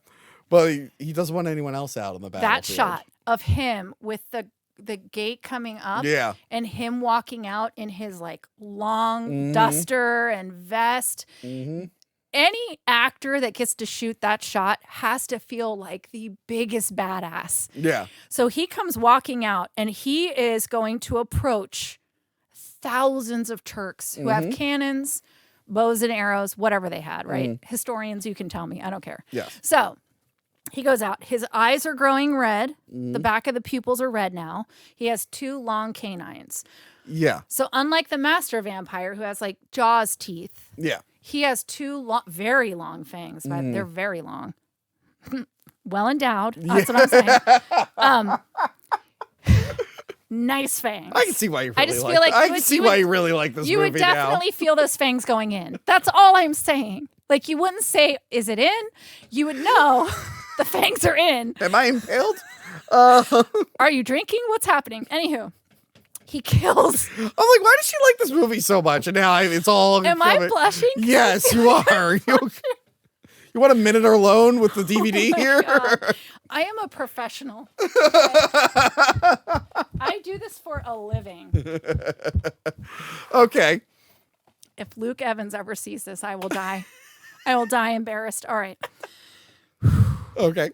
Well, he doesn't want anyone else out on the battlefield. that shot of him with the gate coming up Yeah. and him walking out in his like long duster and vest. Mm-hmm. Any actor that gets to shoot that shot has to feel like the biggest badass. Yeah. So he comes walking out and he is going to approach thousands of Turks who have cannons, bows and arrows, whatever they had, right? Historians, you can tell me. I don't care. Yes. So he goes out. His eyes are growing red. The back of the pupils are red now. He has 2 long canines. Yeah. So unlike the master vampire who has like jaws teeth, Yeah. he has 2 very long fangs, but they're very long. Well endowed. That's what I'm saying. Nice fangs. I can see why you really I just like feel like I can see why you really like this you movie would definitely now. feel those fangs going in. That's all I'm saying. Like you wouldn't say, is it in? You would know the fangs are in. Am I impaled? Are you drinking? What's happening? Anywho, he kills. I'm like, why does she like this movie so much? And now it's all. Am I blushing? Yes, you are. You want a minute alone with the DVD here? God. I am a professional. Okay? I do this for a living. Okay. If Luke Evans ever sees this, I will die. I will die embarrassed. All right. Okay.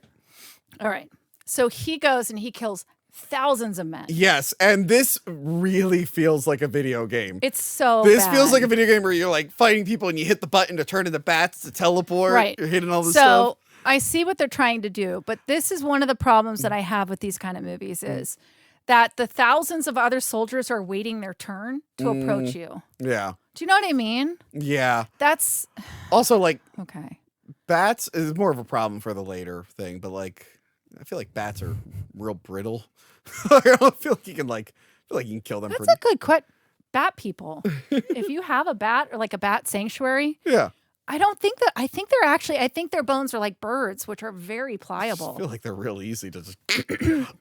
All right. So he goes and he kills thousands of men. Yes, and this really feels like a video game. It's so This bad. feels like a video game where you're like fighting people and you hit the button to turn into bats to teleport. Right. You're hitting all this so stuff. I see what they're trying to do, but this is one of the problems that I have with these kind of movies is that the thousands of other soldiers are waiting their turn to approach you. Yeah. Do you know what I mean? Yeah. That's Also, like, okay. bats is more of a problem for the later thing, but like, I feel like bats are real brittle. I don't feel like you can kill them. That's a good question. Bat people. If you have a bat or like a bat sanctuary, Yeah. I think their bones are like birds, which are very pliable. I feel like they're real easy to just.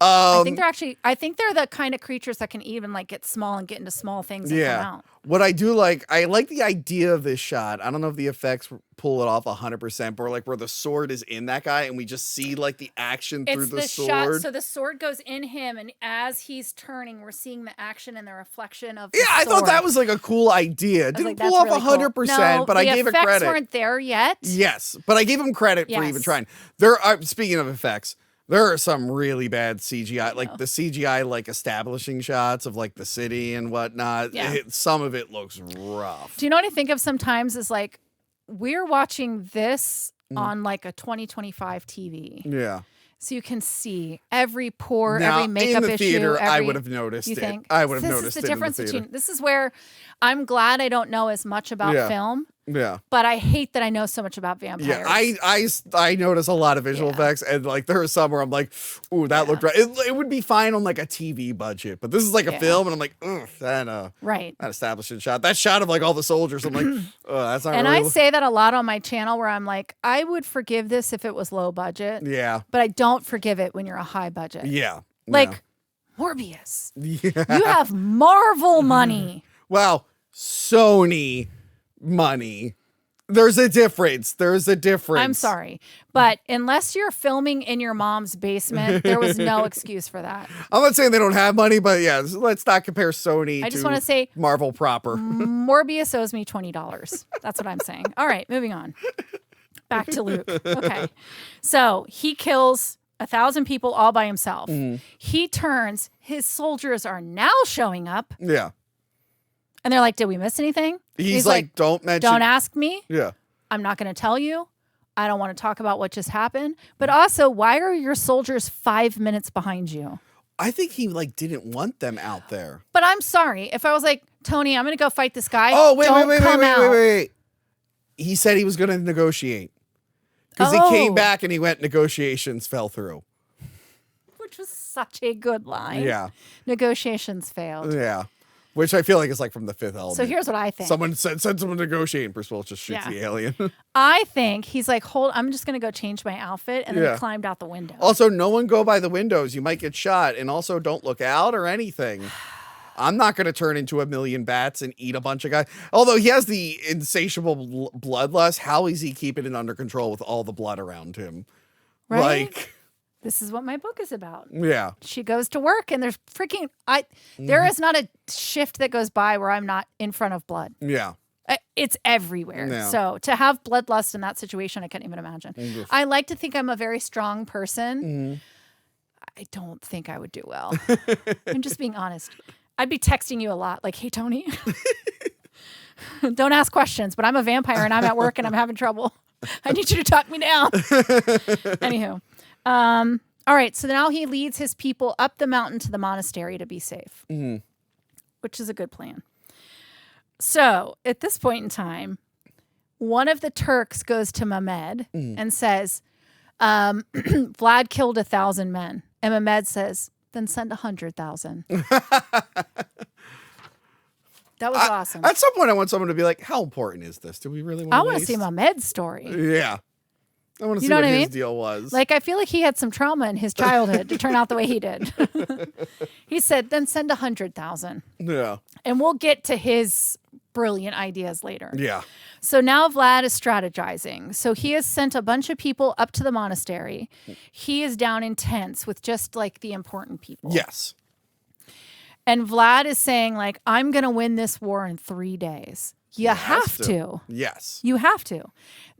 I think they're the kind of creatures that can even like get small and get into small things and come out. What I do like, I like the idea of this shot. I don't know if the effects pull it off 100%, but like where the sword is in that guy and we just see like the action through the sword. Shot, so the sword goes in him, and as he's turning, we're seeing the action and the reflection of the sword. I thought that was like a cool idea. It didn't like, pull off that's really 100%, cool. but I gave it The credit. effects weren't there yet. Yes, but I gave him credit for even Yes. trying. There are, speaking of effects, there are some really bad CGI, like the CGI like establishing shots of like the city and whatnot. Yeah. Some of it looks rough. Do you know what I think of sometimes is like we're watching this on like a 2025 TV. Yeah. So you can see every pore, Now, every makeup in the issue. theater, I would have noticed you it. think? I would have This noticed is the it in the difference theater. between. This is where I'm glad I don't know as much about film, Yeah. but I hate that I know so much about vampires. Yeah, I notice a lot of visual effects, and like there are some where I'm like, ooh, that looked right. It would be fine on like a TV budget, but this is like a film, and I'm like, ugh, that establishing shot, that shot of like all the soldiers, I'm like, oh, that's not. And really I say that a lot on my channel, where I'm like, I would forgive this if it was low budget, yeah, but I don't forgive it when you're a high budget. yeah, Like Morbius, yeah. you have Marvel money. Wow, Sony money. There's a difference. I'm sorry, but unless you're filming in your mom's basement, there was no excuse for that. I'm not saying they don't have money, but yeah, let's not compare Sony I just to want to say Marvel proper. Morbius owes me $20. That's what I'm saying. All right, moving on. Back to Luke. Okay. So he kills 1,000 people all by himself. He turns, his soldiers are now showing up. Yeah. And they're like, did we miss anything? He's like, don't mention. Don't ask me. Yeah. I'm not going to tell you. I don't want to talk about what just happened. But also, why are your soldiers 5 minutes behind you? I think he like didn't want them out there. But I'm sorry. If I was like, Tony, I'm going to go fight this guy. Oh, wait. Wait. He said he was going to negotiate. Because he came back and he went, negotiations fell through. Which was such a good line. Yeah. Negotiations failed. Yeah. Which I feel like is like from the Fifth Element. So here's what I think. Someone sent someone negotiating. Percival just shoots the alien. I think he's like, I'm just going to go change my outfit. And then he climbed out the window. Also, no one go by the windows. You might get shot. And also, don't look out or anything. I'm not going to turn into a million bats and eat a bunch of guys. Although he has the insatiable bloodlust, how is he keeping it under control with all the blood around him? Right? Like, this is what my book is about. yeah. She goes to work and there's there is not a shift that goes by where I'm not in front of blood. Yeah. It's everywhere. Yeah. So to have bloodlust in that situation, I can't even imagine. I like to think I'm a very strong person. I don't think I would do well. I'm just being honest. I'd be texting you a lot, like, hey, Tony, don't ask questions, but I'm a vampire and I'm at work and I'm having trouble. I need you to talk me down. Anywho. All right, so now he leads his people up the mountain to the monastery to be safe, which is a good plan. So at this point in time, one of the Turks goes to Mehmed and says, Vlad killed 1,000 men. And Mehmed says, then send 100,000. That was awesome. At some point, I want someone to be like, how important is this? Do we really want to I want to see Mehmed's story. Yeah. I want to see know what what I his mean? deal was. Like, I feel like he had some trauma in his childhood to turn out the way he did. He said, then send 100,000. Yeah. And we'll get to his brilliant ideas later. Yeah. So now Vlad is strategizing. So he has sent a bunch of people up to the monastery. He is down in tents with just like the important people. Yes. And Vlad is saying, like, I'm going to win this war in 3 days. You have to. Yes. You have to.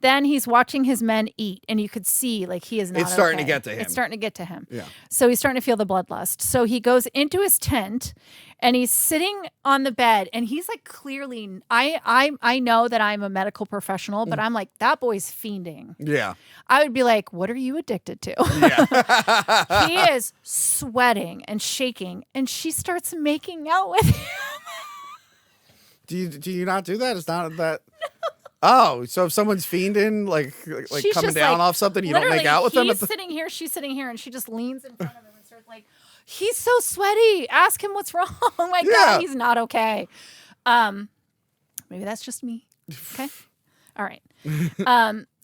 Then he's watching his men eat, and you could see, like, he is not It's starting okay. to get to him. It's starting to get to him. Yeah. So he's starting to feel the bloodlust. So he goes into his tent, and he's sitting on the bed, and he's, like, clearly, I know that I'm a medical professional, but I'm like, that boy's fiending. Yeah. I would be like, what are you addicted to? Yeah. He is sweating and shaking, and she starts making out with him. Do you not do that? It's not that. No. Oh, so if someone's fiending, like She's coming just, down like, off something, you don't make out with them? He's sitting here, she's sitting here, and she just leans in front of him and starts like, he's so sweaty. Ask him what's wrong. Oh my God, he's not okay. Maybe that's just me. Okay. All right.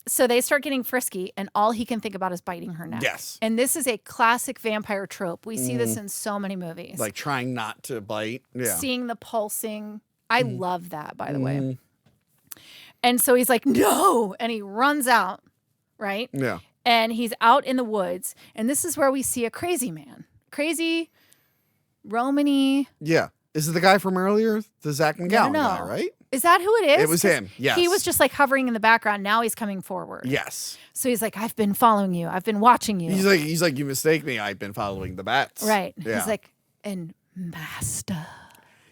So they start getting frisky, and all he can think about is biting her neck. Yes. And this is a classic vampire trope. We see this in so many movies. Like trying not to bite. Yeah. Seeing the pulsing. I love that, by the way. And so he's like, no. And he runs out, right? Yeah. And he's out in the woods. And this is where we see a crazy man. Crazy, Romany. Yeah. Is it the guy from earlier? The Zach McGowan guy, right? Is that who it is? It was him, yes. He was just like hovering in the background. Now he's coming forward. Yes. So he's like, I've been following you. I've been watching you. He's like, you mistake me. I've been following the bats. Right. Yeah. He's like, and master.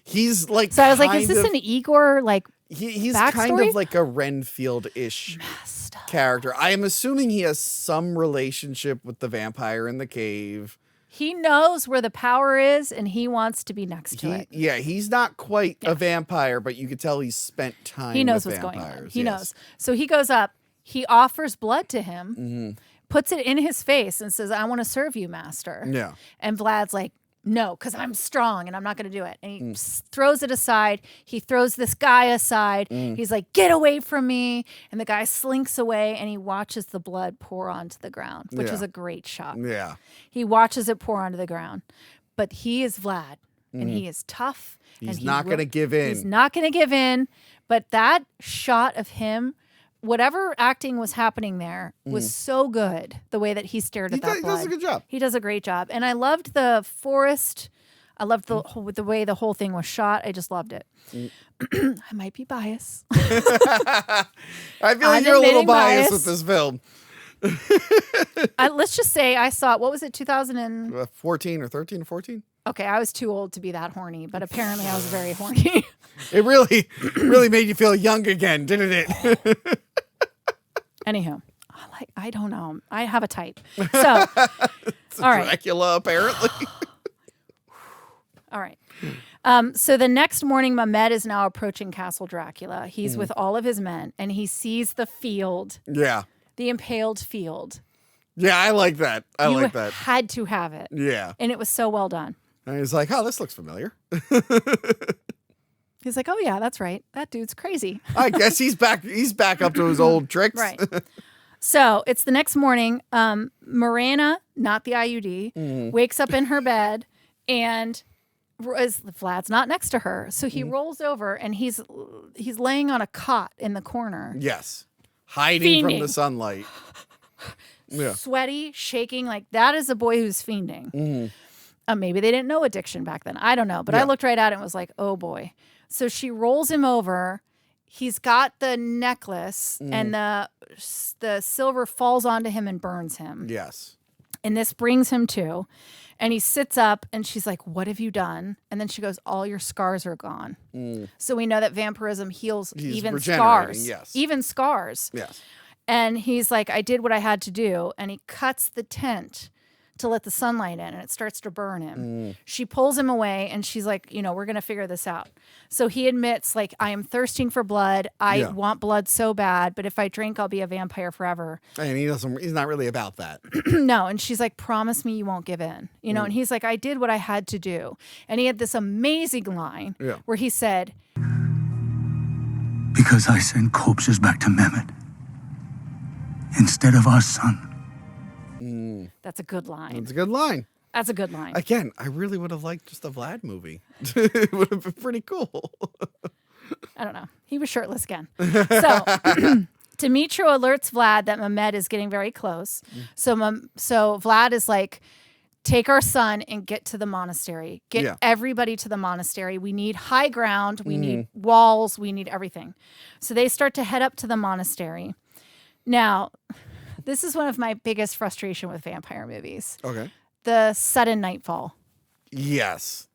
He's like, so I was like, is this an Igor like he's backstory? kind of like a Renfield-ish character. I am assuming he has some relationship with the vampire in the cave. He knows where the power is, and he wants to be next to it. Yeah, he's not quite a vampire, but you could tell he's spent time. He knows with what's vampires. going on. He knows. So he goes up. He offers blood to him, puts it in his face, and says, "I want to serve you, master." Yeah. And Vlad's like, no, because I'm strong and I'm not going to do it. And he throws it aside. He throws this guy aside. He's like, get away from me. And the guy slinks away, and he watches the blood pour onto the ground, which is a great shot. Yeah. He watches it pour onto the ground. But he is Vlad, and he is tough. He's not going to give in. He's not going to give in. But that shot of him, whatever acting was happening there, was so good. The way that he stared at that blood. He does a good job. He does a great job. And I loved the forest. I loved the way the whole thing was shot. I just loved it. I might be biased. I feel like you're a little biased with this film. Let's just say I saw, what was it, 2014 or 13 or 14? Okay, I was too old to be that horny, but apparently I was very horny. It really made you feel young again, didn't it? Anywho, I don't know. I have a type. So, It's all right. Dracula, apparently. All right. So the next morning, Mehmed is now approaching Castle Dracula. He's with all of his men, and he sees the field, Yeah. the impaled field. Yeah, I like that. I like that. Had to have it. Yeah. And it was so well done. And he's like, oh, this looks familiar. He's like, oh, yeah, that's right. That dude's crazy. I guess he's back up to his old tricks. Right. So it's the next morning. Morena, not the IUD, wakes up in her bed, and Vlad's not next to her. So he rolls over, and he's laying on a cot in the corner. Yes. Hiding from Fiending. the sunlight. Yeah. Sweaty, shaking. Like, that is a boy who's fiending. Maybe they didn't know addiction back then. I don't know. But I looked right at it and was like, oh, boy. So she rolls him over. He's got the necklace, and the silver falls onto him and burns him. Yes. And this brings him to. And he sits up and she's like, what have you done? And then she goes, all your scars are gone. So we know that vampirism heals even regenerating, scars. yes. Even scars. Yes. And he's like, I did what I had to do. And he cuts the tent to let the sunlight in, and it starts to burn him. She pulls him away, and she's like, we're going to figure this out. So he admits, like, I am thirsting for blood. I want blood so bad, but if I drink, I'll be a vampire forever. And he's not really about that. No. And she's like, promise me you won't give in. And he's like, I did what I had to do. And he had this amazing line where he said, because I send corpses back to Mehmet instead of our son. that's a good line. It's a good line. That's a good line. Again, I really would have liked just a Vlad movie. It would have been pretty cool. I don't know. He was shirtless again. So Dimitri alerts Vlad that Mehmet is getting very close. So Vlad is like, take our son and get to the monastery. Get everybody to the monastery. We need high ground. We need walls. We need everything. So they start to head up to the monastery. Now, this is one of my biggest frustration with vampire movies. Okay. The sudden nightfall. Yes.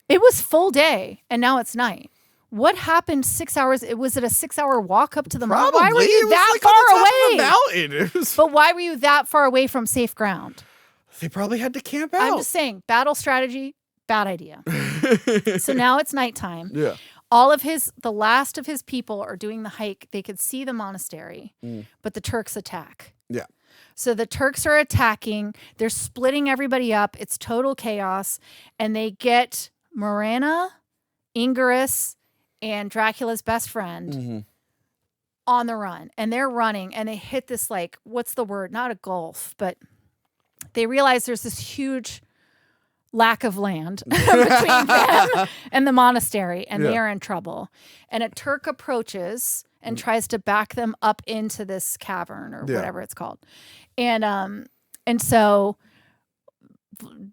It was full day, and now it's night. What happened 6 hours? Was it a 6-hour walk up to the mountain? Why were you that far away? But why were you that far away from safe ground? They probably had to camp out. I'm just saying, battle strategy, bad idea. So now it's nighttime. Yeah. The last of his people are doing the hike. They could see the monastery, but the Turks attack. Yeah. So the Turks are attacking. They're splitting everybody up. It's total chaos. And they get Morena, Ingerus, and Dracula's best friend on the run. And they're running. And they hit this, like, what's the word? Not a gulf, but they realize there's this huge lack of land between them and the monastery. And they are in trouble. And a Turk approaches and tries to back them up into this cavern or whatever it's called. And so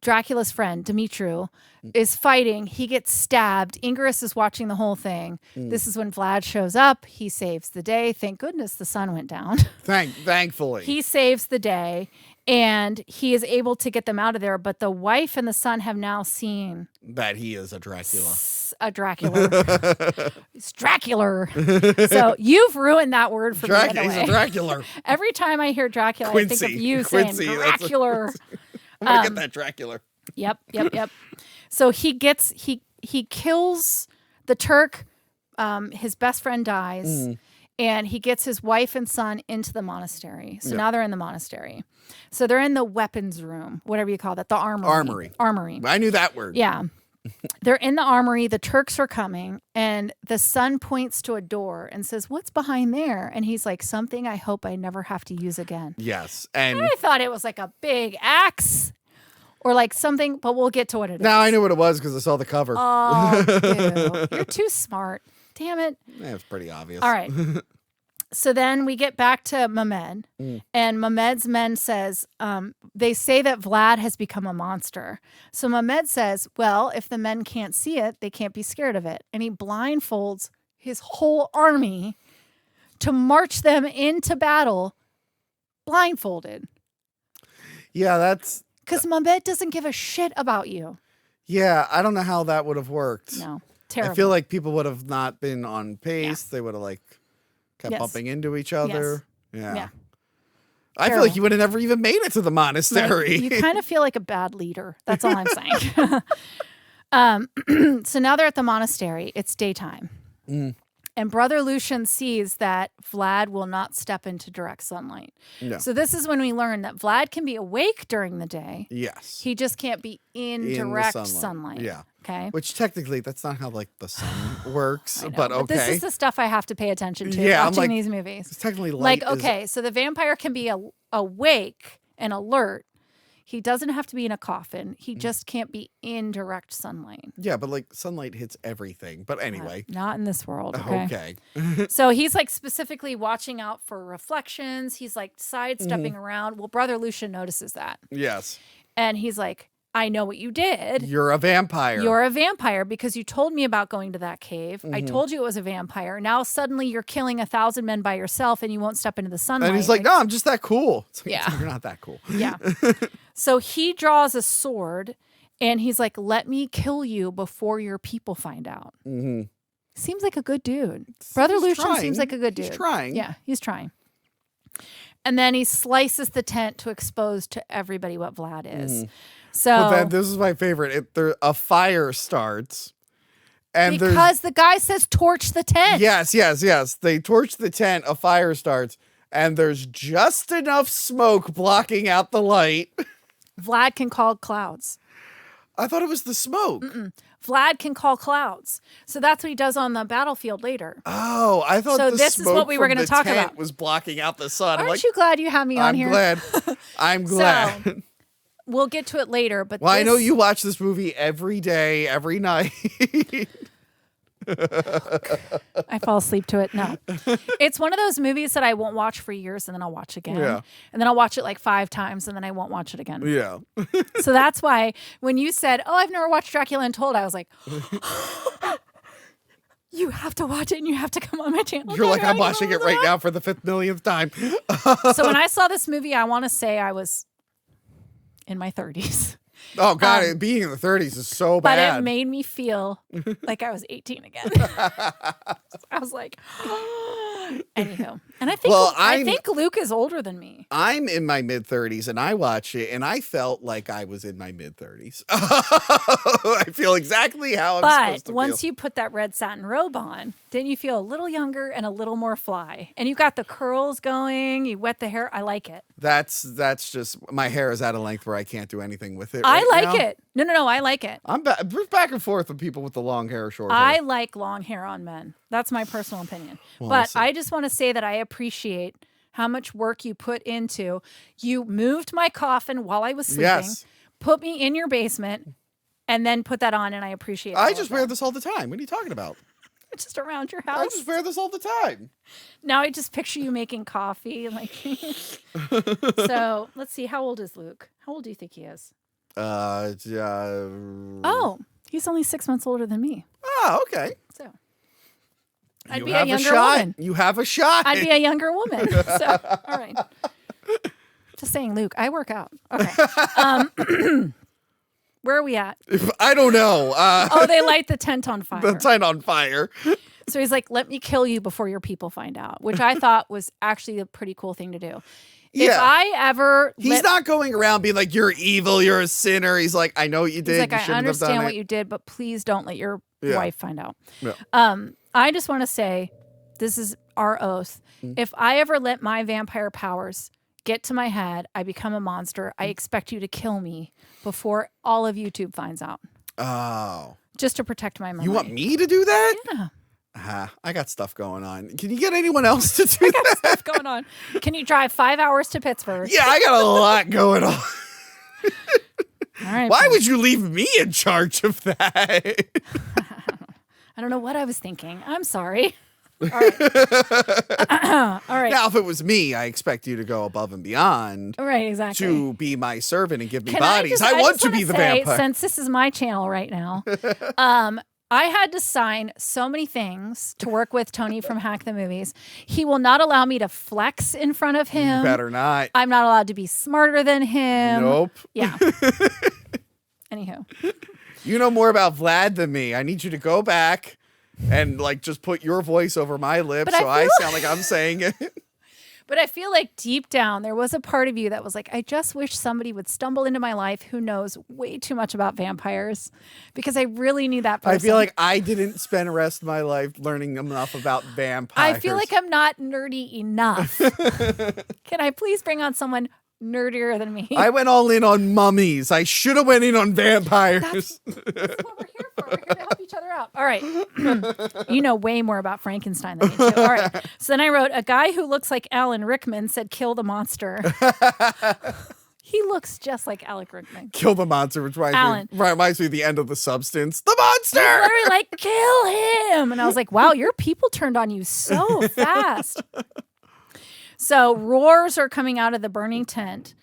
Dracula's friend, Dimitri, is fighting. He gets stabbed. Ingerus is watching the whole thing. This is when Vlad shows up. He saves the day. Thank goodness the sun went down. Thankfully. He saves the day, and he is able to get them out of there. But the wife and the son have now seen that he is a Dracula. It's Dracula. So you've ruined that word for me. He's a Dracula. Every time I hear Dracula, I think of you saying Dracula. I'm gonna get that Dracula. Yep. So he kills the Turk. His best friend dies, and he gets his wife and son into the monastery. So now they're in the monastery. So they're in the weapons room, whatever you call that, the armory. Armory. I knew that word. Yeah. They're in the armory. The Turks are coming, and the son points to a door and says, "What's behind there?" And he's like, "Something I hope I never have to use again." Yes, and I thought it was like a big axe or like something, but we'll get to what it is. Now I knew what it was because I saw the cover. Oh, dude. You're too smart. Damn it. Yeah, it's pretty obvious. All right. So then we get back to Mehmed, and Mehmed's men says, they say that Vlad has become a monster. So Mehmed says, well, if the men can't see it, they can't be scared of it. And he blindfolds his whole army to march them into battle blindfolded. Yeah, that's... Because Mehmed doesn't give a shit about you. Yeah, I don't know how that would have worked. No, terrible. I feel like people would have not been on pace. They would have kept bumping into each other. Yes. Yeah. I feel like you would have never even made it to the monastery. You kind of feel like a bad leader. That's all I'm saying. So now they're at the monastery. It's daytime. And Brother Lucian sees that Vlad will not step into direct sunlight. No. So this is when we learn that Vlad can be awake during the day. Yes. He just can't be in direct sunlight. Yeah. Okay. Which technically, that's not how the sun works. But okay. But this is the stuff I have to pay attention to watching these movies. It's technically light. So the vampire can be awake and alert. He doesn't have to be in a coffin. He just can't be in direct sunlight. Yeah, but sunlight hits everything. But anyway. Not in this world. Okay. Okay. So he's specifically watching out for reflections. He's sidestepping around. Well, Brother Lucian notices that. Yes. And he's like, I know what you did. You're a vampire. You're a vampire because you told me about going to that cave. Mm-hmm. I told you it was a vampire. Now suddenly you're killing 1,000 men by yourself and you won't step into the sunlight. And he's like, no, I'm just that cool. It's like, Yeah. You're not that cool. Yeah. So he draws a sword and he's like, let me kill you before your people find out. Mm-hmm. Seems like a good dude. Brother He's Lucian trying. seems like a good dude. He's trying. Yeah, he's trying. And then he slices the tent to expose to everybody what Vlad is. So But then this is my favorite. A fire starts. And because the guy says torch the tent. Yes. They torch the tent, a fire starts, and there's just enough smoke blocking out the light. Vlad can call clouds. I thought it was the smoke. Vlad can call clouds. So that's what he does on the battlefield later. Oh, I thought So the this is smoke what we were from gonna the talk tent about. was blocking out the sun. I'm Aren't like, you glad you have me on I'm here? glad. I'm glad. So, we'll get to it later. But Well, I know this- you watch this movie every day, every night. I fall asleep to it. No. It's one of those movies that I won't watch for years and then I'll watch again. Yeah. And then I'll watch it like 5 times and then I won't watch it again. Yeah. So that's why when you said, oh, I've never watched Dracula Untold, I was like, you have to watch it and you have to come on my channel. You're like, I'm watching it right now for the 5th millionth time. So when I saw this movie, I want to say I was in my 30s. Oh, God, being in the 30s is so But bad. it made me feel like I was 18 again. I was like, anywho. And I think Well, I think Luke is older than me. I'm in my mid-30s, and I watched it, and I felt like I was in my mid-30s. I feel exactly how I'm supposed But to once feel. you put that red satin robe on, didn't you feel a little younger and a little more fly? And you got the curls going, you wet the hair. I like it. That's just, my hair is at a length where I can't do anything with it I right like now. it. No, I like it. I'm back and forth with people with the long hair, short I hair. like long hair on men. That's my personal opinion. Well, but listen. I just want to say that I appreciate how much work you put into. You moved my coffin while I was sleeping, Yes. put me in your basement, and then put that on, and I appreciate it. I just wear this all the time. What are you talking about? just around your I house. just wear this all the time. Now I just picture you making coffee. Like, so let's see. How old is Luke? How old do you think he is? Oh, he's only 6 months older than me. Oh, okay. So I'd You be a have younger shot. woman. You have a shot. I'd be a younger woman. So, all right. Just saying, Luke, I work out. Okay. Where are we at? I don't know. Oh, they light the tent on fire. The tent on fire. So he's like, let me kill you before your people find out, which I thought was actually a pretty cool thing to do. If Yeah. I ever... He's not going around being like, you're evil, you're a sinner. He's like, I know what you did. He's like, you I shouldn't have done understand what it. you did, but please don't let your Yeah. wife find out. Yeah. I just want to say, this is our oath. Mm. If I ever let my vampire powers get to my head, I become a monster. I expect you to kill me before all of YouTube finds out, Oh. just to protect my memory. You want me to do that? Yeah. I got stuff going on. Can you get anyone else to do that? What's going on? Can you drive 5 hours to Pittsburgh? Yeah, I got a lot going on. All right. Why fine. would you leave me in charge of that? I don't know what I was thinking. I'm sorry. All right. All right. Now, if it was me, I expect you to go above and beyond Right, exactly. to be my servant and give me Can bodies. I want just to be wanna the say, vampire. Since this is my channel right now, I had to sign so many things to work with Tony from Hack the Movies. He will not allow me to flex in front of him. You better not. I'm not allowed to be smarter than him. Nope. Yeah. Anywho. You know more about Vlad than me. I need you to go back and like just put your voice over my lips But so I I feel sound like I'm saying it. But I feel like deep down, there was a part of you that was like, I just wish somebody would stumble into my life who knows way too much about vampires, because I really need that person. I feel like I didn't spend the rest of my life learning enough about vampires. I feel like I'm not nerdy enough. Can I please bring on someone nerdier than me? I went all in on mummies. I should have went in on vampires. That's what we're here for. We're here to help each other out. All right. You know way more about Frankenstein than me, too. All right. So then I wrote, a guy who looks like Alan Rickman said, kill the monster. He looks just like Alan Rickman. Kill the monster, which Alan. reminds me of the end of The Substance. The monster! They're like, kill him. And I was like, wow, your people turned on you so fast. So roars are coming out of the burning tent.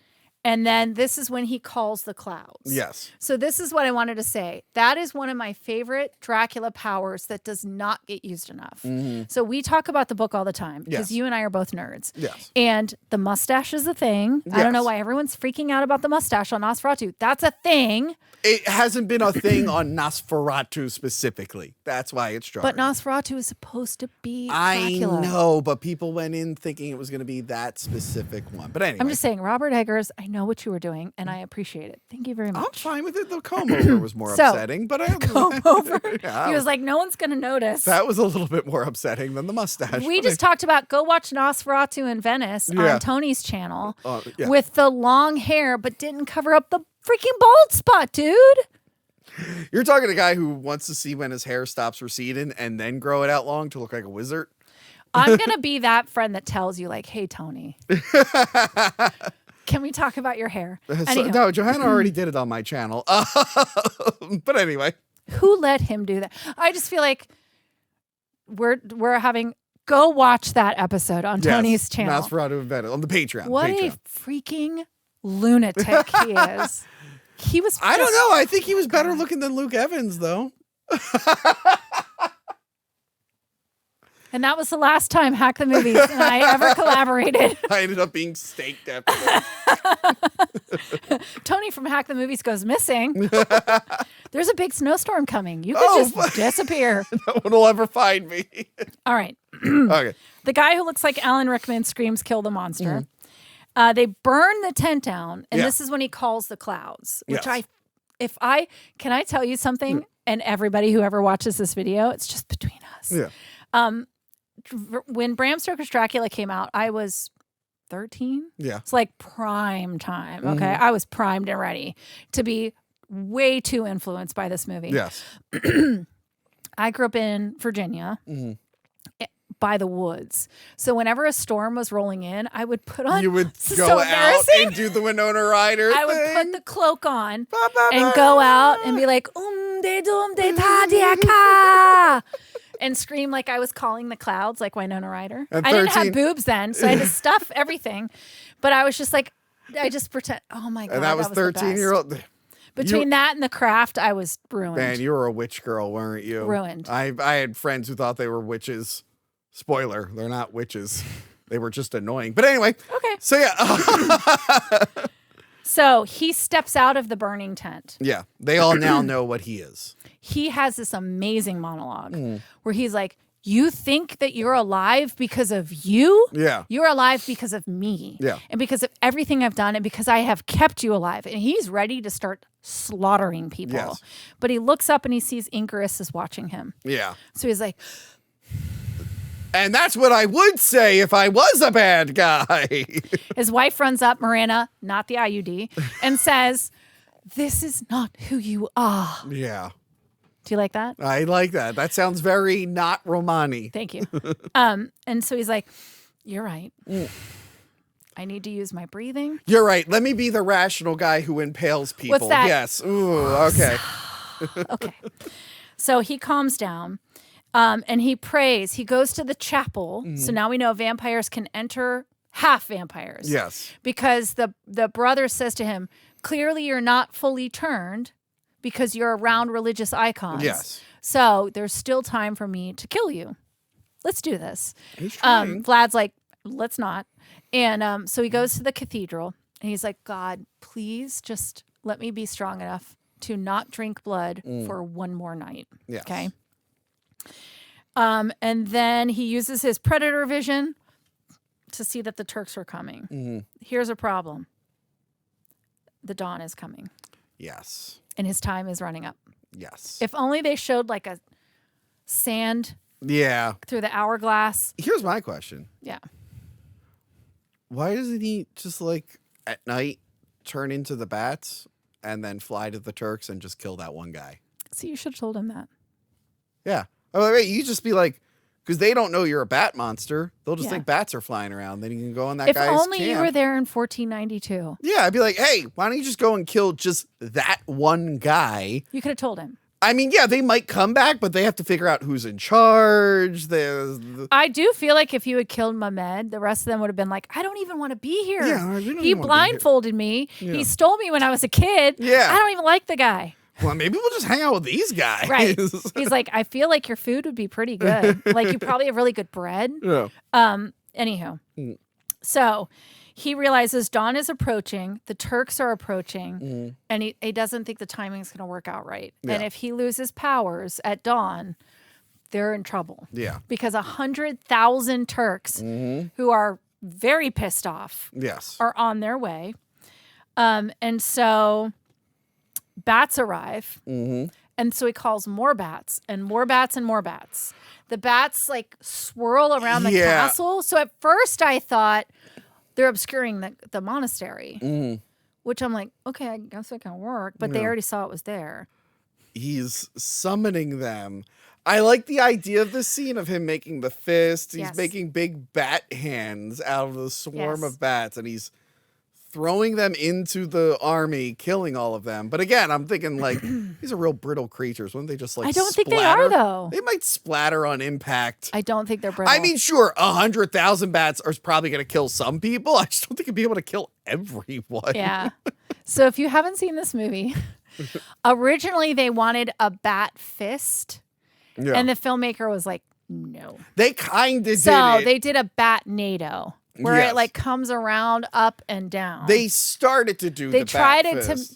And then this is when he calls the clouds. Yes. So this is what I wanted to say. That is one of my favorite Dracula powers that does not get used enough. So we talk about the book all the time because Yes. you and I are both nerds. Yes. And the mustache is a thing. I don't know Yes. why everyone's freaking out about the mustache on Nosferatu. That's a thing. It hasn't been a thing on Nosferatu specifically. That's why it's jarring. But Nosferatu is supposed to be I Dracula. know, but people went in thinking it was going to be that specific one. But anyway. I'm just saying, Robert Eggers, I know what you were doing, and I appreciate it. Thank you very much. I'm fine with it. The comb over was more So, upsetting, but Comb over. Yeah, He was like, no one's going to notice. that was a little bit more upsetting than the mustache. We but just talked about go watch Nosferatu in Venice Yeah. on Tony's channel Yeah. with the long hair, but didn't cover up the freaking bald spot, dude. You're talking to a guy who wants to see when his hair stops receding and then grow it out long to look like a wizard. I'm going to be that friend that tells you, like, hey, Tony, can we talk about your hair? So- Anywho, no, Johanna already did it on my channel. But anyway. who let him do that? I just feel like we're having go watch that episode on Tony's channel. Nosferatu Venice on the Patreon. What Patreon. a freaking lunatic he is. He was. I don't just- know. I think he was better looking than Luke Evans, though. And that was the last time Hack the Movies and I ever collaborated. I ended up being staked after that. Tony from Hack the Movies goes missing. There's a big snowstorm coming. You could Oh, just disappear. No one will ever find me. All right. Okay. The guy who looks like Alan Rickman screams, "Kill the monster." Mm-hmm. They burn the tent down, and Yeah. this is when he calls the clouds. Which Yes. can I tell you something? And everybody who ever watches this video, it's just between us. Yeah. When Bram Stoker's Dracula came out, I was 13. Yeah. It's like prime time. Okay. Mm-hmm. I was primed and ready to be way too influenced by this movie. Yes. I grew up in Virginia by the woods. So whenever a storm was rolling in, I would put on. You would This is go so out embarrassing. and do the Winona Ryder I would thing. put the cloak on Ba, ba, and ba. go out and be like, de dum de ta dia ka, and scream like I was calling the clouds like Winona Ryder. At I didn't have 13. boobs then, so I had to stuff everything. But I was just like, I just pretend. Oh my God. And that was the 13-year-old. best. Between that and the craft, I was ruined. Man, you were a witch girl, weren't you? Ruined. I had friends who thought they were witches. Spoiler, they're not witches. They were just annoying. But anyway. Okay. So yeah. So he steps out of the burning tent. Yeah. They all now know what he is. He has this amazing monologue where he's like, you think that you're alive because of you? Yeah. You're alive because of me. Yeah. And because of everything I've done and because I have kept you alive. And he's ready to start slaughtering people. Yes. But he looks up and he sees Incarus is watching him. Yeah. So he's like, And that's what I would say if I was a bad guy. his wife runs up, Miranda, not the IUD, and says, this is not who you are. Yeah. Do you like that? I like that. That sounds very not Romani. Thank you. And so he's like, you're right. I need to use my breathing. You're right. Let me be the rational guy who impales people. What's that? Yes. Ooh, okay. Okay. So he calms down and he prays. He goes to the chapel. So now we know vampires can enter half vampires. Yes. Because the brother says to him, clearly you're not fully turned because you're around religious icons. Yes. So there's still time for me to kill you. Let's do this. He's trying. Vlad's like, let's not. And so he goes to the cathedral and he's like, God, please just let me be strong enough to not drink blood for one more night. Yes. Okay. And then he uses his predator vision to see that the Turks are coming. Here's a problem. The dawn is coming Yes. and his time is running up. Yes. If only they showed like a sand Yeah. through the hourglass. Here's my question. Yeah. Why doesn't he just like at night turn into the bats and then fly to the Turks and just kill that one guy? See, you should have told him that. Yeah. Oh, wait, you just be like, because they don't know you're a bat monster. They'll just Yeah. think bats are flying around. Then you can go on that If guy's only you camp. were there in 1492. Yeah, I'd be like, hey, why don't you just go and kill just that one guy? You could have told him. I mean, yeah, they might come back, but they have to figure out who's in charge. I do feel like if you had killed Mehmed, the rest of them would have been like, I don't even want to be here. Yeah, we don't he even wanna be blindfolded me. Yeah. He stole me when I was a kid. Yeah. I don't even like the guy. Well, maybe we'll just hang out with these guys. Right. He's like, I feel like your food would be pretty good. Like, you probably have really good bread. Yeah. Anywho. So he realizes dawn is approaching, the Turks are approaching, and he doesn't think the timing is going to work out right. Yeah. And if he loses powers at dawn, they're in trouble. Yeah. Because 100,000 Turks who are very pissed off Yes. are on their way. And so bats arrive. And so he calls more bats and more bats and more bats. The bats like swirl around the Yeah. castle. So at first I thought they're obscuring the monastery, which I'm like, okay, I guess it can work. But they already saw it was there. He's summoning them. I like the idea of the scene of him making the fist. He's Yes. making big bat hands out of the swarm Yes. of bats, and he's throwing them into the army, killing all of them. But again, I'm thinking like these are real brittle creatures. Wouldn't they just like? I don't think they are, though. They might splatter on impact. I don't think they're brittle. I mean, sure, 100,000 bats are probably going to kill some people. I just don't think it'd be able to kill everyone. Yeah. So if you haven't seen this movie, originally they wanted a bat fist. Yeah. And the filmmaker was like, no. They kind of did So it. they did a bat NATO where Yes. it like comes around up and down. They started to do They the tried bat it fist. to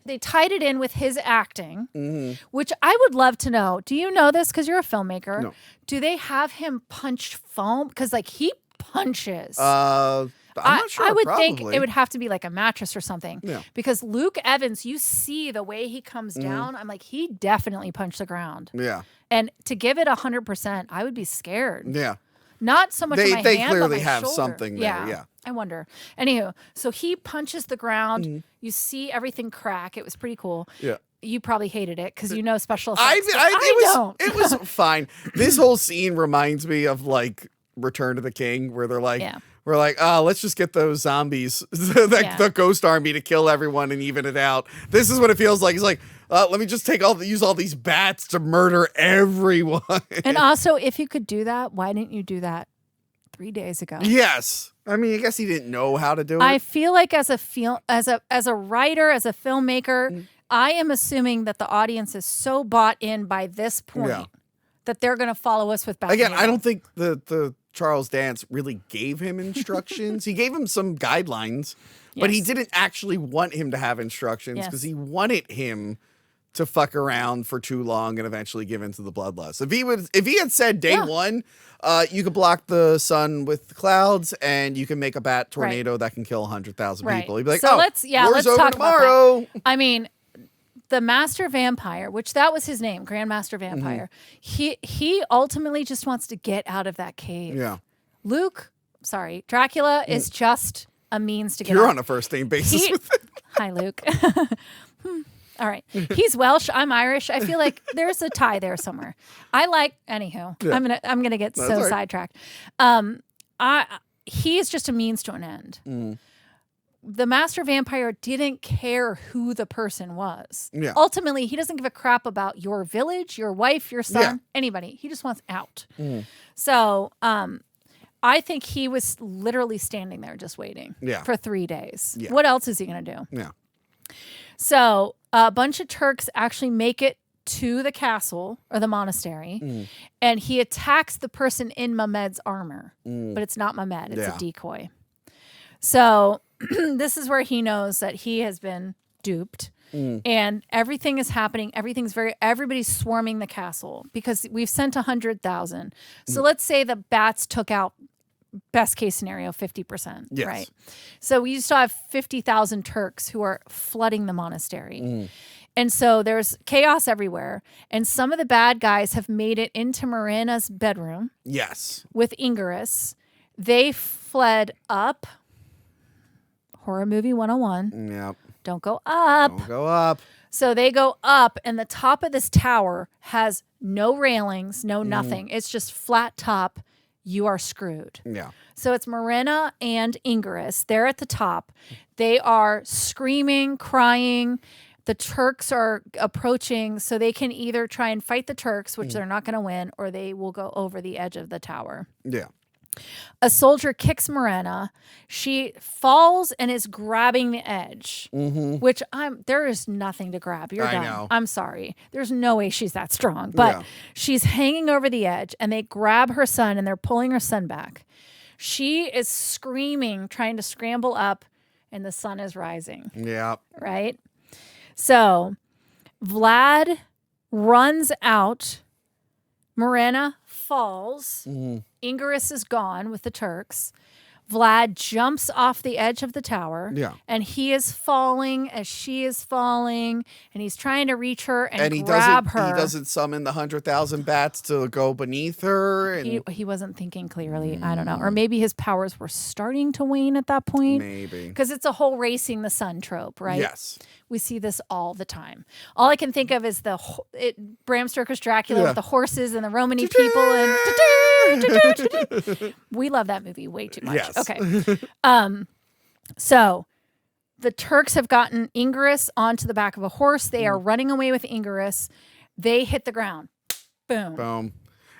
they tied it in with his acting, Mm-hmm. which I would love to know. Do you know this? Because you're a filmmaker. No. Do they have him punch foam? Because like he punches. I'm not sure. I would probably. think it would have to be like a mattress or something. Yeah. Because Luke Evans, you see the way he comes down. I'm like, he definitely punched the ground. Yeah. And to give it 100%, I would be scared. Yeah. Not so much in my They hand, but clearly my have shoulder. something there, yeah. I wonder. Anywho, so he punches the ground. You see everything crack. It was pretty cool. Yeah. You probably hated it because you know special I effects. but I don't. It was fine. This whole scene reminds me of like Return to the King, where they're like, Yeah. we're like, let's just get those zombies, Yeah. the ghost army to kill everyone and even it out. This is what it feels like. He's like, let me just use all these bats to murder everyone. And also, if you could do that, why didn't you do that 3 days ago? Yes. I mean, I guess he didn't know how to do it. I feel like as a writer, as a filmmaker, I am assuming that the audience is so bought in by this point Yeah. that they're going to follow us with back. Again, I don't think the Charles Dance really gave him instructions. He gave him some guidelines, but he Yes. didn't actually want him to have instructions because Yes. he wanted him to fuck around for too long and eventually give into the bloodlust. If he had said day one, you could block the sun with clouds and you can make a bat tornado that can kill 100,000 Right. people. He'd be like, So oh, let's war's over talk tomorrow. about that. I mean, the Master Vampire, which that was his name, Grandmaster Vampire. He ultimately just wants to get out of that cave. Yeah. Dracula is just a means to get You're out. on a first name basis with him. Hi, Luke. All right. He's Welsh. I'm Irish. I feel like there's a tie there somewhere. Anywho, Yeah. I'm gonna get That's so all right. sidetracked. He is just a means to an end. The Master Vampire didn't care who the person was. Yeah. Ultimately, he doesn't give a crap about your village, your wife, your son, Yeah. anybody. He just wants out. So, I think he was literally standing there just waiting for 3 days. Yeah. What else is he going to do? Yeah. So a bunch of Turks actually make it to the castle or the monastery, and he attacks the person in Mehmed's armor. But it's not Mehmed, it's Yeah. a decoy. So this is where he knows that he has been duped. And everything is happening. Everybody's swarming the castle because we've sent 100,000. So let's say the bats took out, best case scenario, 50%, Yes. right? So we still have 50,000 Turks who are flooding the monastery. And so there's chaos everywhere. And some of the bad guys have made it into Marina's bedroom Yes. with Ingerus. They fled up. Horror movie 101. Yep. Don't go up. Don't go up. So they go up, and the top of this tower has no railings, no nothing. It's just flat top. You are screwed. Yeah. So it's Marina and Ingerus. They're at the top. They are screaming, crying, The Turks are approaching, so they can either try and fight the Turks, which they're not going to win, or they will go over the edge of the tower. Yeah. A soldier kicks Morena. She falls and is grabbing the edge, which there is nothing to grab. You're done. know. I'm sorry. There's no way she's that strong, but she's hanging over the edge, and they grab her son and they're pulling her son back. She is screaming, trying to scramble up, and the sun is rising. Yeah. Right? So Vlad runs out. Morena falls. Ingerus is gone with the Turks. Vlad jumps off the edge of the tower. Yeah. And he is falling as she is falling. And he's trying to reach her and grab her. He doesn't summon the 100,000 bats to go beneath her. And He wasn't thinking clearly. I don't know. Or maybe his powers were starting to wane at that point. Maybe. Because it's a whole racing the sun trope, right? Yes. We see this all the time. All I can think of is Bram Stoker's Dracula with the horses and the Romany people and we love that movie way too much. Yes. Okay. So the Turks have gotten Ingerus onto the back of a horse. They are running away with Ingerus. They hit the ground. Boom. Boom.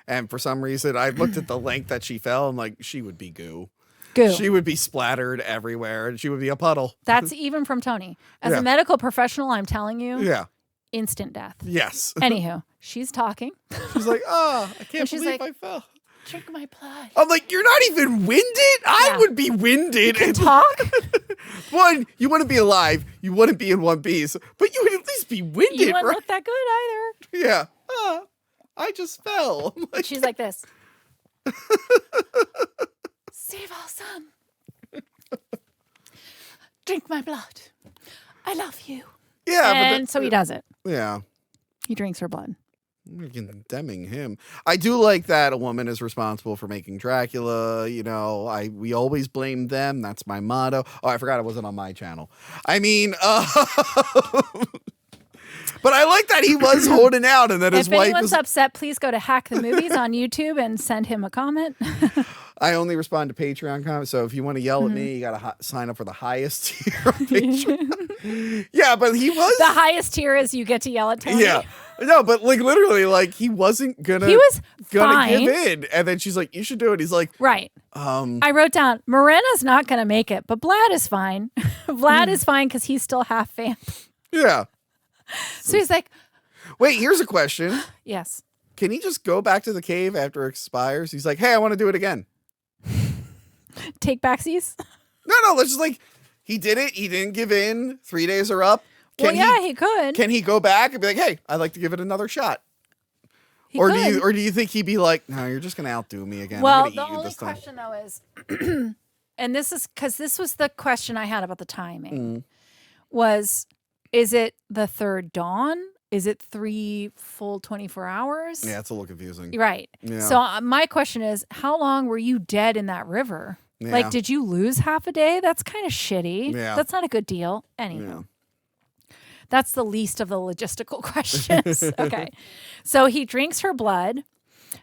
And for some reason, I looked at the length that she fell. I'm like, she would be goo. Goo. She would be splattered everywhere, and she would be a puddle. That's even from Tony. As a medical professional, I'm telling you, Yeah. instant death. Yes. Anywho, she's talking. She's like, oh, I can't she's believe like, I fell. Drink my blood. I'm like, you're not even winded? I would be winded. You talk? One, you wouldn't be alive. You wouldn't be in one piece. But you would at least be winded, You wouldn't right? look that good either. Yeah. I just fell. I'm like, She's like this. Save our son. Drink my blood. I love you. yeah. And so he does it. Yeah. He drinks her blood. We're condemning him. I do like that a woman is responsible for making Dracula. You know, we always blame them. That's my motto. Oh, I forgot it wasn't on my channel. I mean, but I like that he was holding out and that his If wife anyone's was. upset, please go to Hack the Movies on YouTube and send him a comment. I only respond to Patreon comments, so if you want to yell at me, you got to sign up for the highest tier of Patreon. Yeah, but he was The highest tier is you get to yell at Tony. Yeah, no, but like literally, like he wasn't gonna. He was gonna fine. give in, and then she's like, "You should do it." He's like, Right. I wrote down, Morena's not going to make it, but Vlad is fine. Vlad is fine because he's still half vamp. "Yeah." So he's like, Wait, here's a question. yes. Can he just go back to the cave after it expires? He's like, "Hey, I want to do it again." Take backsies. No, let's just like he did it. He didn't give in. 3 days are up. Well, yeah, he could. Can he go back and be like, "Hey, I'd like to give it another shot"? He Or could. do you think he'd be like, "No, you're just gonna outdo me again"? Well, I'm the gonna eat you only this time." question though is, and this is because this was the question I had about the timing, was, is it the third dawn? Is it 3 full 24 hours? Yeah, it's a little confusing. Right. Yeah. So my question is, how long were you dead in that river? Yeah. Like, did you lose half a day? That's kind of shitty. Yeah. That's not a good deal. Anywho. That's the least of the logistical questions. Okay. So he drinks her blood.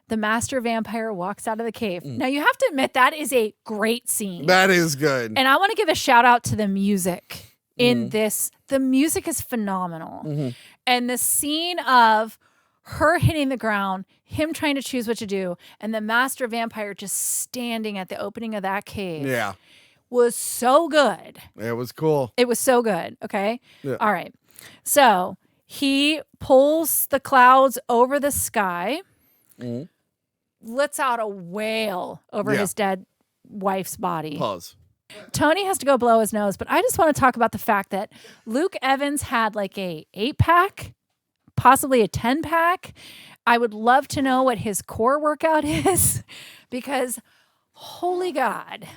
The master vampire walks out of the cave. Now, you have to admit, that is a great scene. That is good. And I want to give a shout out to the music in this. The music is phenomenal. And the scene of her hitting the ground, him trying to choose what to do, and the master vampire just standing at the opening of that cave Yeah, was so good. it was cool. It was so good. Okay. Yeah. All right. So he pulls the clouds over the sky, lets out a wail over his dead wife's body. Pause. Tony has to go blow his nose, but I just want to talk about the fact that Luke Evans had like a 8-pack, possibly a 10-pack. I would love to know what his core workout is because holy God,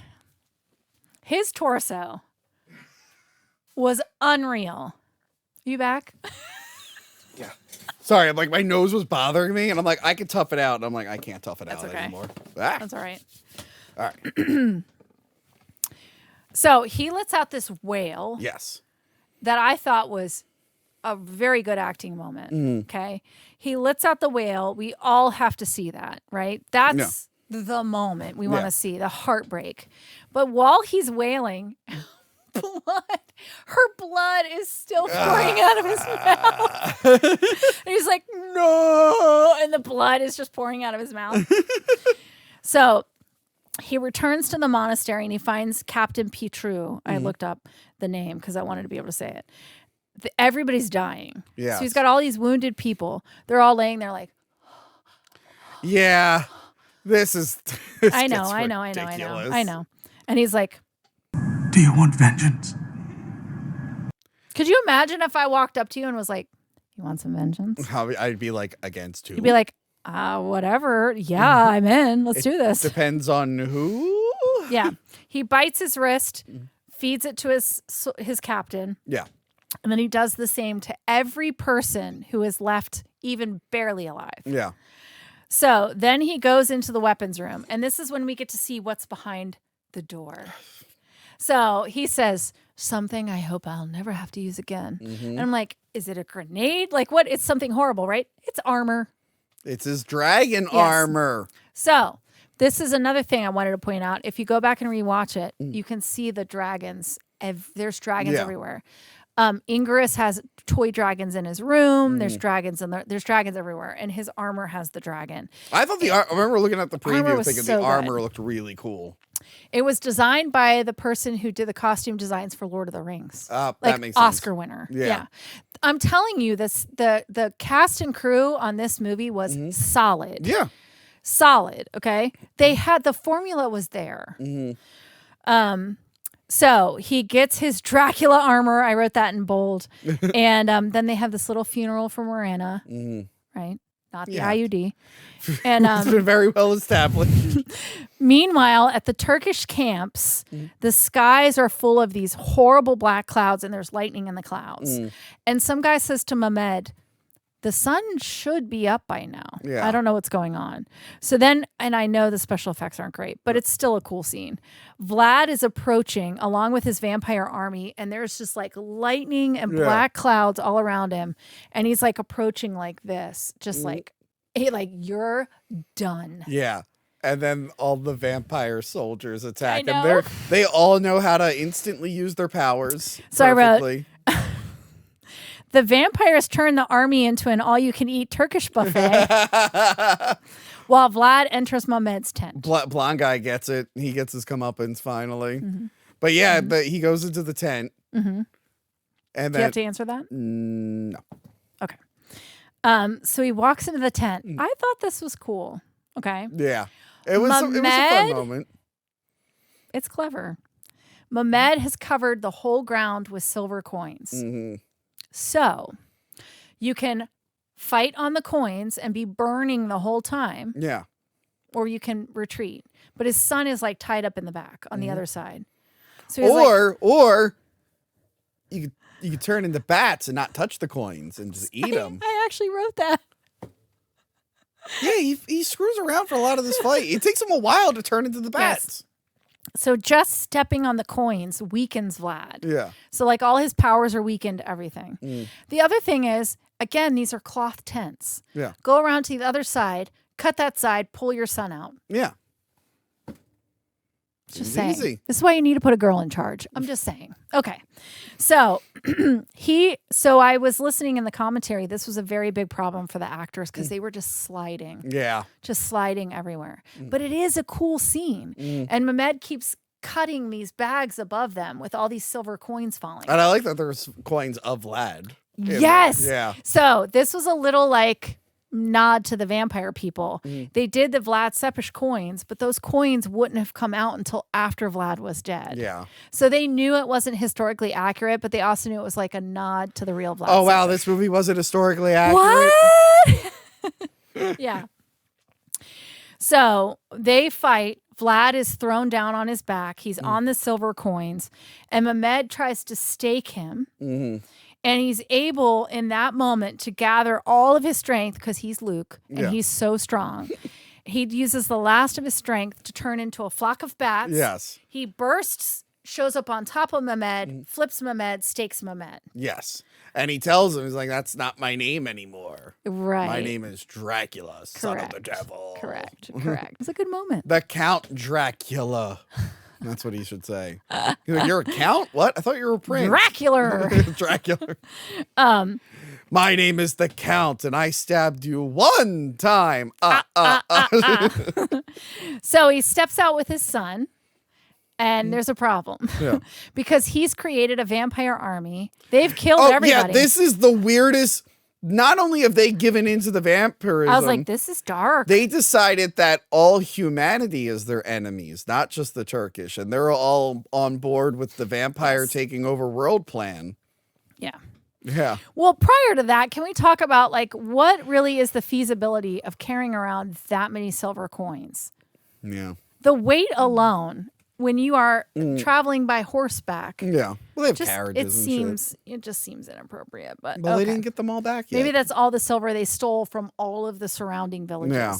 his torso was unreal. You back? Yeah. Sorry, I'm like my nose was bothering me, and I'm like I could tough it out, and I'm like I can't tough it out okay. anymore. Ah. That's all right. All right. So he lets out this wail Yes. that I thought was a very good acting moment. Okay. He lets out the wail. We all have to see that, right? That's the moment we want to see, the heartbreak. But while he's wailing, blood Her blood is still pouring out of his mouth. And he's like, no. And the blood is just pouring out of his mouth. So he returns to the monastery and he finds Captain Petru. I looked up the name because I wanted to be able to say it. Everybody's dying. Yeah. So he's got all these wounded people. They're all laying there like, yeah, this I know. And he's like, Do you want vengeance? could you imagine if I walked up to you and was like, you want some vengeance? I'd be like, against who? You'd be like, whatever. Yeah, I'm in. Let's do this. Depends on who. Yeah. He bites his wrist, feeds it to his captain. Yeah. And then he does the same to every person who is left even barely alive. Yeah. So then he goes into the weapons room. And this is when we get to see what's behind the door. So he says, something I hope I'll never have to use again. And I'm like, is it a grenade? Like what? It's something horrible, right? It's armor. It's his dragon armor. So this is another thing I wanted to point out. If you go back and rewatch it, you can see the dragons. There's dragons everywhere. Ingress has toy dragons in his room. There's dragons everywhere, and his armor has the dragon. I thought I remember looking at the preview thinking so the armor good. looked really cool. It was designed by the person who did the costume designs for Lord of the Rings. That like makes sense. Oscar winner. Yeah. I'm telling you, the cast and crew on this movie was solid. Yeah. Solid. Okay. They had the formula was there. So he gets his Dracula armor. I wrote that in bold. And then they have this little funeral for Morana, right? Not the IUD. And It's been very well established. meanwhile, at the Turkish camps, the skies are full of these horrible black clouds and there's lightning in the clouds. And some guy says to Mehmed, the sun should be up by now. Yeah. I don't know what's going on. So then, and I know the special effects aren't great, but it's still a cool scene. Vlad is approaching along with his vampire army, and there's just like lightning and black clouds all around him. And he's like approaching like this, just like, hey, like, you're done. Yeah. And then all the vampire soldiers attack. I And know. they all know how to instantly use their powers. So perfectly. I wrote, the vampires turn the army into an all-you-can-eat Turkish buffet while Vlad enters Mehmed's tent. Blonde guy gets it. He gets his comeuppance finally. But yeah, he goes into the tent. And then, Do you have to answer that? No. Okay. So he walks into the tent. I thought this was cool. Okay. Yeah. It was a fun moment. It's clever. Mehmed has covered the whole ground with silver coins. So you can fight on the coins and be burning the whole time. Yeah. Or you can retreat. But his son is like tied up in the back on the other side. So he's or you could turn into bats and not touch the coins and just eat them. I actually wrote that. Yeah, he screws around for a lot of this fight. It takes him a while to turn into the bats. So just stepping on the coins weakens Vlad. Yeah. So like all his powers are weakened, everything. The other thing is, again, these are cloth tents. Yeah. Go around to the other side, cut that side, pull your son out. Yeah. Just It's saying. easy. This is why you need to put a girl in charge. I'm just saying. Okay. So so I was listening in the commentary. This was a very big problem for the actors because they were just sliding. Yeah. Just sliding everywhere. But it is a cool scene. And Mehmed keeps cutting these bags above them with all these silver coins falling. And I like that there's coins of Vlad. in there. Yes. Yeah. So this was a little like nod to the vampire people. They did the Vlad Tepes coins, but those coins wouldn't have come out until after Vlad was dead. Yeah. So they knew it wasn't historically accurate, but they also knew it was like a nod to the real Vlad. Oh, wow. This movie wasn't historically accurate. What? Yeah. So they fight. Vlad is thrown down on his back. He's on the silver coins, and Mehmed tries to stake him. And he's able in that moment to gather all of his strength because he's Luke and he's so strong. He uses the last of his strength to turn into a flock of bats. Yes. He bursts, shows up on top of Mehmed, flips Mehmed, stakes Mehmed. Yes. And he tells him, he's like, that's not my name anymore. Right. My name is Dracula, son of the devil. Correct. It's a good moment. The Count Dracula. That's what he should say. He's like, you're a count? What? I thought you were a prince. Dracula. Dracula. My name is the Count, and I stabbed you one time. So he steps out with his son, and there's a problem. Yeah. Because he's created a vampire army. They've killed everybody. Yeah, this is the weirdest. Not only have they given into the vampirism, I was like, this is dark. they decided that all humanity is their enemies, not just the Turkish, and they're all on board with the vampire taking over world plan. Yeah. Yeah. Well, prior to that, can we talk about like what really is the feasibility of carrying around that many silver coins? Yeah. The weight alone, when you are traveling by horseback, Yeah. Well, they have just carriages and shit. it just seems inappropriate. But Well, okay. they didn't get them all back yet. Maybe that's all the silver they stole from all of the surrounding villages. Yeah.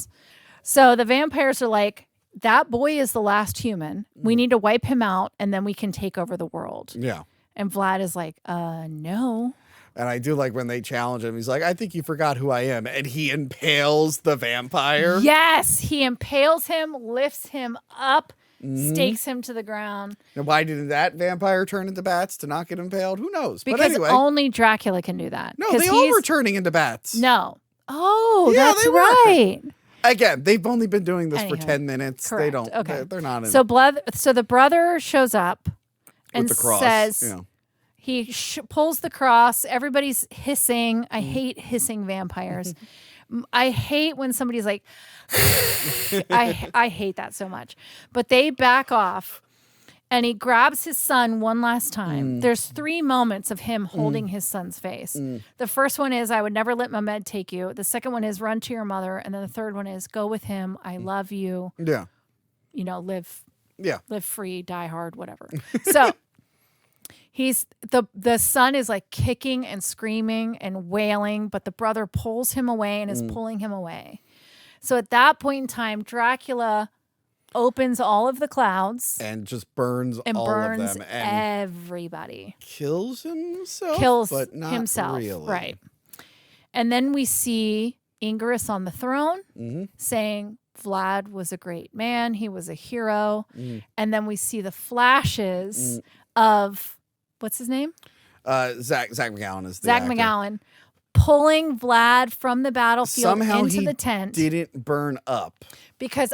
So the vampires are like, that boy is the last human. We need to wipe him out, and then we can take over the world. Yeah. And Vlad is like, no. And I do like when they challenge him. He's like, I think you forgot who I am. And he impales the vampire. Yes, he impales him, lifts him up, stakes him to the ground. And why didn't that vampire turn into bats to not get impaled? Who knows? Because but anyway. only Dracula can do that. No, they all were turning into bats. No. Oh, Yeah, that's they were. right. Again, they've only been doing this for Anywho, 10 minutes. correct. They don't. Okay. They're not in So the brother shows up and with the cross. says, Yeah. he pulls the cross. Everybody's hissing. I hate hissing vampires. I hate when somebody's like, I hate that so much. But they back off, and he grabs his son one last time. There's 3 moments of him holding his son's face. The first one is, I would never let Mehmed take you. The second one is, run to your mother. And then the third one is, go with him. I love you. Yeah. You know, live free, die hard, whatever. So he's the son is like kicking and screaming and wailing, but the brother pulls him away and is pulling him away. So at that point in time, Dracula opens all of the clouds And just burns and all burns of them. And everybody. kills himself. Kills but not himself. really. Right. And then we see Ingress on the throne saying, Vlad was a great man. He was a hero. And then we see the flashes of, what's his name? Zach McGowan is the Zach actor. McGowan pulling Vlad from the battlefield Somehow into he the tent. didn't burn up. Because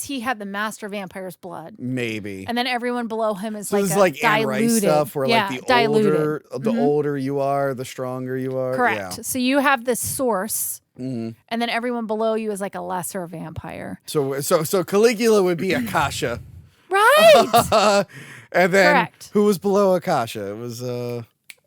he had the master vampire's blood. Maybe. And then everyone below him is So like this a is like Anne Rice diluted stuff where like diluted. the older you are, the stronger you are. Correct. Yeah. So you have this source, and then everyone below you is like a lesser vampire. So Caligula would be Akasha. Right. And then Correct. who was below Akasha? It was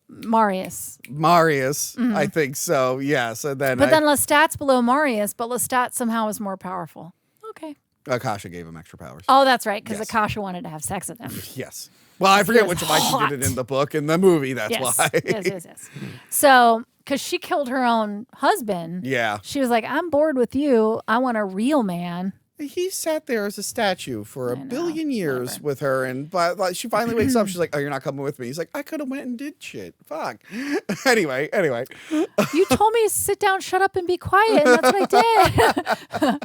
Marius. Marius, I think so. Yes. And then But then Lestat's below Marius, but Lestat somehow is more powerful. Okay. Akasha gave him extra powers. Oh, that's right, because Yes. Akasha wanted to have sex with him. Yes. Well, I forget was which why she did it in the book. In the movie, that's Yes. why. yes. So, because she killed her own husband, Yeah. she was like, I'm bored with you. I want a real man. He sat there as a statue for a know, billion years whatever. with her, and but like, she finally wakes up. She's like, "Oh, you're not coming with me." He's like, "I could have went and did shit. Fuck." anyway. You told me to sit down, shut up, and be quiet. And that's what I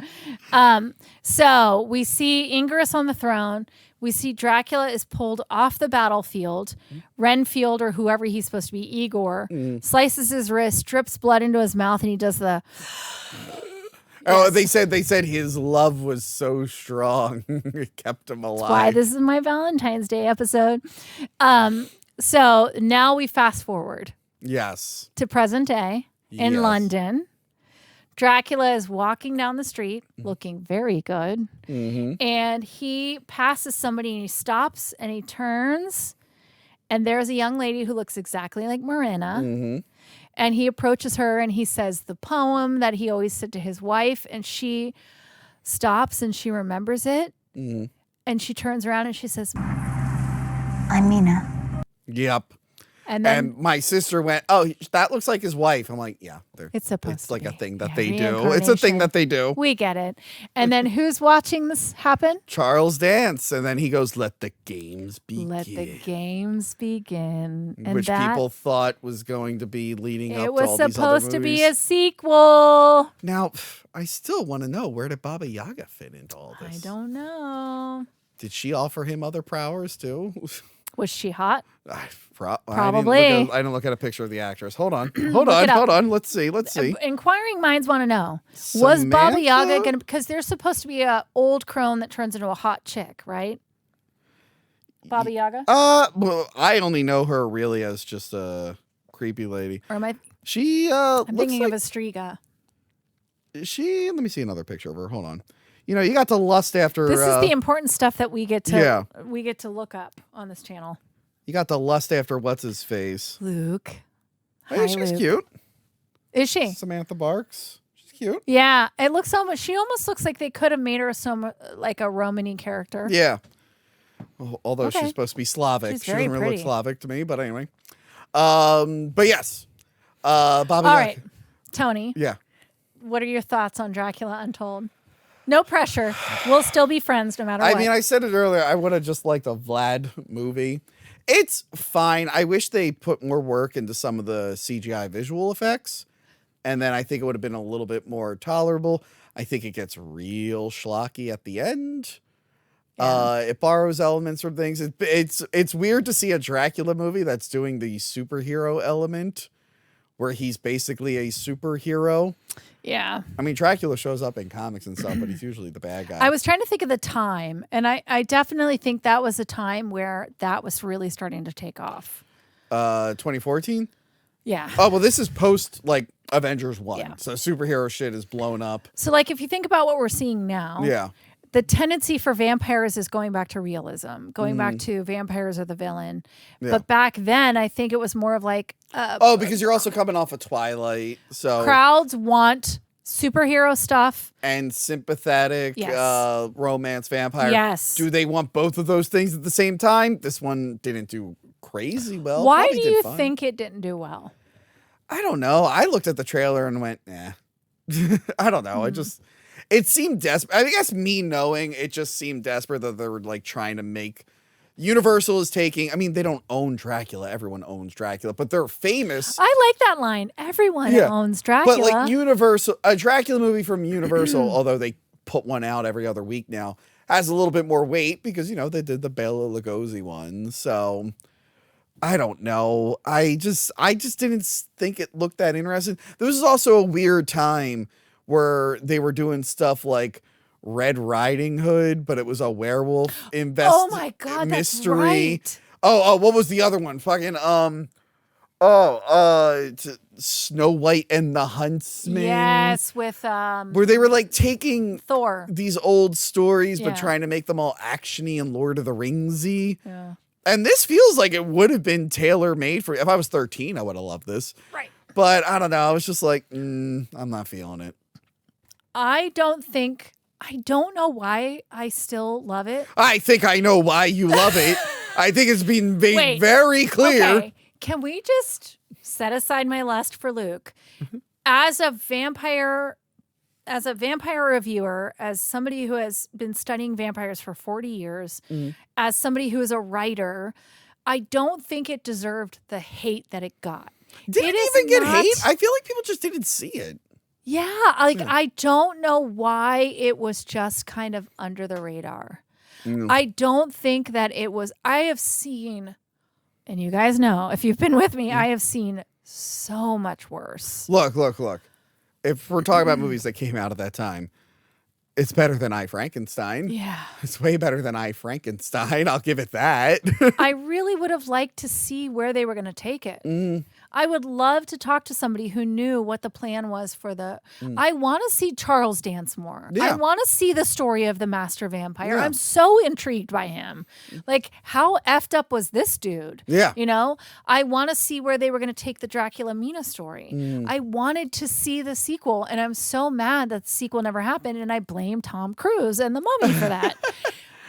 did. So we see Ingress on the throne. We see Dracula is pulled off the battlefield. Renfield, or whoever he's supposed to be, Igor, slices his wrist, drips blood into his mouth, and he does the... Oh, they said his love was so strong, it kept him alive. Why this is my Valentine's Day episode. So now we fast forward Yes. to present day in Yes. London. Dracula is walking down the street looking very good. And he passes somebody and he stops and he turns. And there's a young lady who looks exactly like Marina. And he approaches her and he says the poem that he always said to his wife. And she stops and she remembers it. And she turns around and she says, I'm Mina. Yep. and then And my sister went, "Oh, that looks like his wife." I'm like, "Yeah, it's supposed it's to like a be. thing that Yeah, they do. It's a thing reincarnation. that they do." We get it. And then who's watching this happen? Charles Dance, and then he goes, "Let the games begin." Let the games begin. And Which that, people thought was going to be leading up it to was all these other supposed to be movies. a sequel. Now, I still want to know, where did Baba Yaga fit into all this? I don't know. Did she offer him other powers too? Was she hot? Probably. I didn't look at a picture of the actress. Hold on. Hold it up. on. Let's see. Inquiring minds want to know. Was Baba Samantha? Yaga going to... Because there's supposed to be a old crone that turns into a hot chick, right? Baba Yaga? Well, I only know her really as just a creepy lady. Or am I... She I'm looks thinking like of a Striga. let me see another picture of her. Hold on. You know, you got to lust after This is the important stuff that we get to look up on this channel. you got to lust after what's his face. Luke. Hey, Hi, she's Luke. cute. Is she? Samantha Barks. She's cute. Yeah, it looks so much. She almost looks like they could have made her like a Romany character. Yeah. Although Okay. she's supposed to be Slavic. She's She very doesn't really look pretty. Slavic to me, but anyway. But yes. Baba All Yaga. right, Tony. Yeah. What are your thoughts on Dracula Untold? No pressure. We'll still be friends no matter what. I mean, I said it earlier. I would have just liked a Vlad movie. It's fine. I wish they put more work into some of the CGI visual effects. And then I think it would have been a little bit more tolerable. I think it gets real schlocky at the end. It borrows elements from things. It's weird to see a Dracula movie that's doing the superhero element where he's basically a superhero. Yeah. I mean, Dracula shows up in comics and stuff, but he's usually the bad guy. I was trying to think of the time, and I definitely think that was a time where that was really starting to take off. 2014? Yeah. Oh, well, this is post, like, Avengers 1. Yeah. So superhero shit is blown up. So, like, if you think about what we're seeing now, Yeah. the tendency for vampires is going back to realism, going back to vampires are the villain. Yeah. But back then, I think it was more of like Oh, because you're also coming off of Twilight. So crowds want superhero stuff. and sympathetic Yes. romance vampire. Yes. Do they want both of those things at the same time? This one didn't do crazy well. Why Probably do did you fine. think it didn't do well? I don't know. I looked at the trailer and went, nah. I don't know. It seemed desperate. I guess me knowing it just seemed desperate that they were like trying to make Universal is taking. I mean, they don't own Dracula. Everyone owns Dracula, but they're famous. I like that line. Everyone owns Dracula. But like Universal, a Dracula movie from Universal, although they put one out every other week now, has a little bit more weight because, you know, they did the Bela Lugosi one. So I don't know. I just didn't think it looked that interesting. This is also a weird time where they were doing stuff like Red Riding Hood, but it was a werewolf oh my God, mystery. that's right. Oh, what was the other one? Fucking Snow White and the Huntsman. Yes, with Where they were like taking Thor. these old stories, but Yeah. trying to make them all actiony and Lord of the Ringsy. Yeah. And this feels like it would have been tailor made for. If I was 13, I would have loved this. Right. But I don't know. I was just like, I'm not feeling it. I don't know why I still love it. I think I know why you love it. I think it's been made Wait. very clear. Okay, can we just set aside my lust for Luke? As a vampire reviewer, as somebody who has been studying vampires for 40 years, as somebody who is a writer, I don't think it deserved the hate that it got. Did it is even get not- hate? I feel like people just didn't see it. Yeah, like I don't know why it was just kind of under the radar. I don't think that it was. I have seen, and you guys know, if you've been with me, I have seen so much worse. Look. If we're talking about movies that came out at that time, it's better than I, Frankenstein. Yeah. It's way better than I, Frankenstein. I'll give it that. I really would have liked to see where they were going to take it. I would love to talk to somebody who knew what the plan was for the. I want to see Charles dance more. I Yeah. want to see the story of the master vampire. Yeah. I'm so intrigued by him. Like, how effed up was this dude? Yeah. You know, I want to see where they were going to take the Dracula Mina story. I wanted to see the sequel, and I'm so mad that the sequel never happened, and I blame Tom Cruise and the Mummy for that.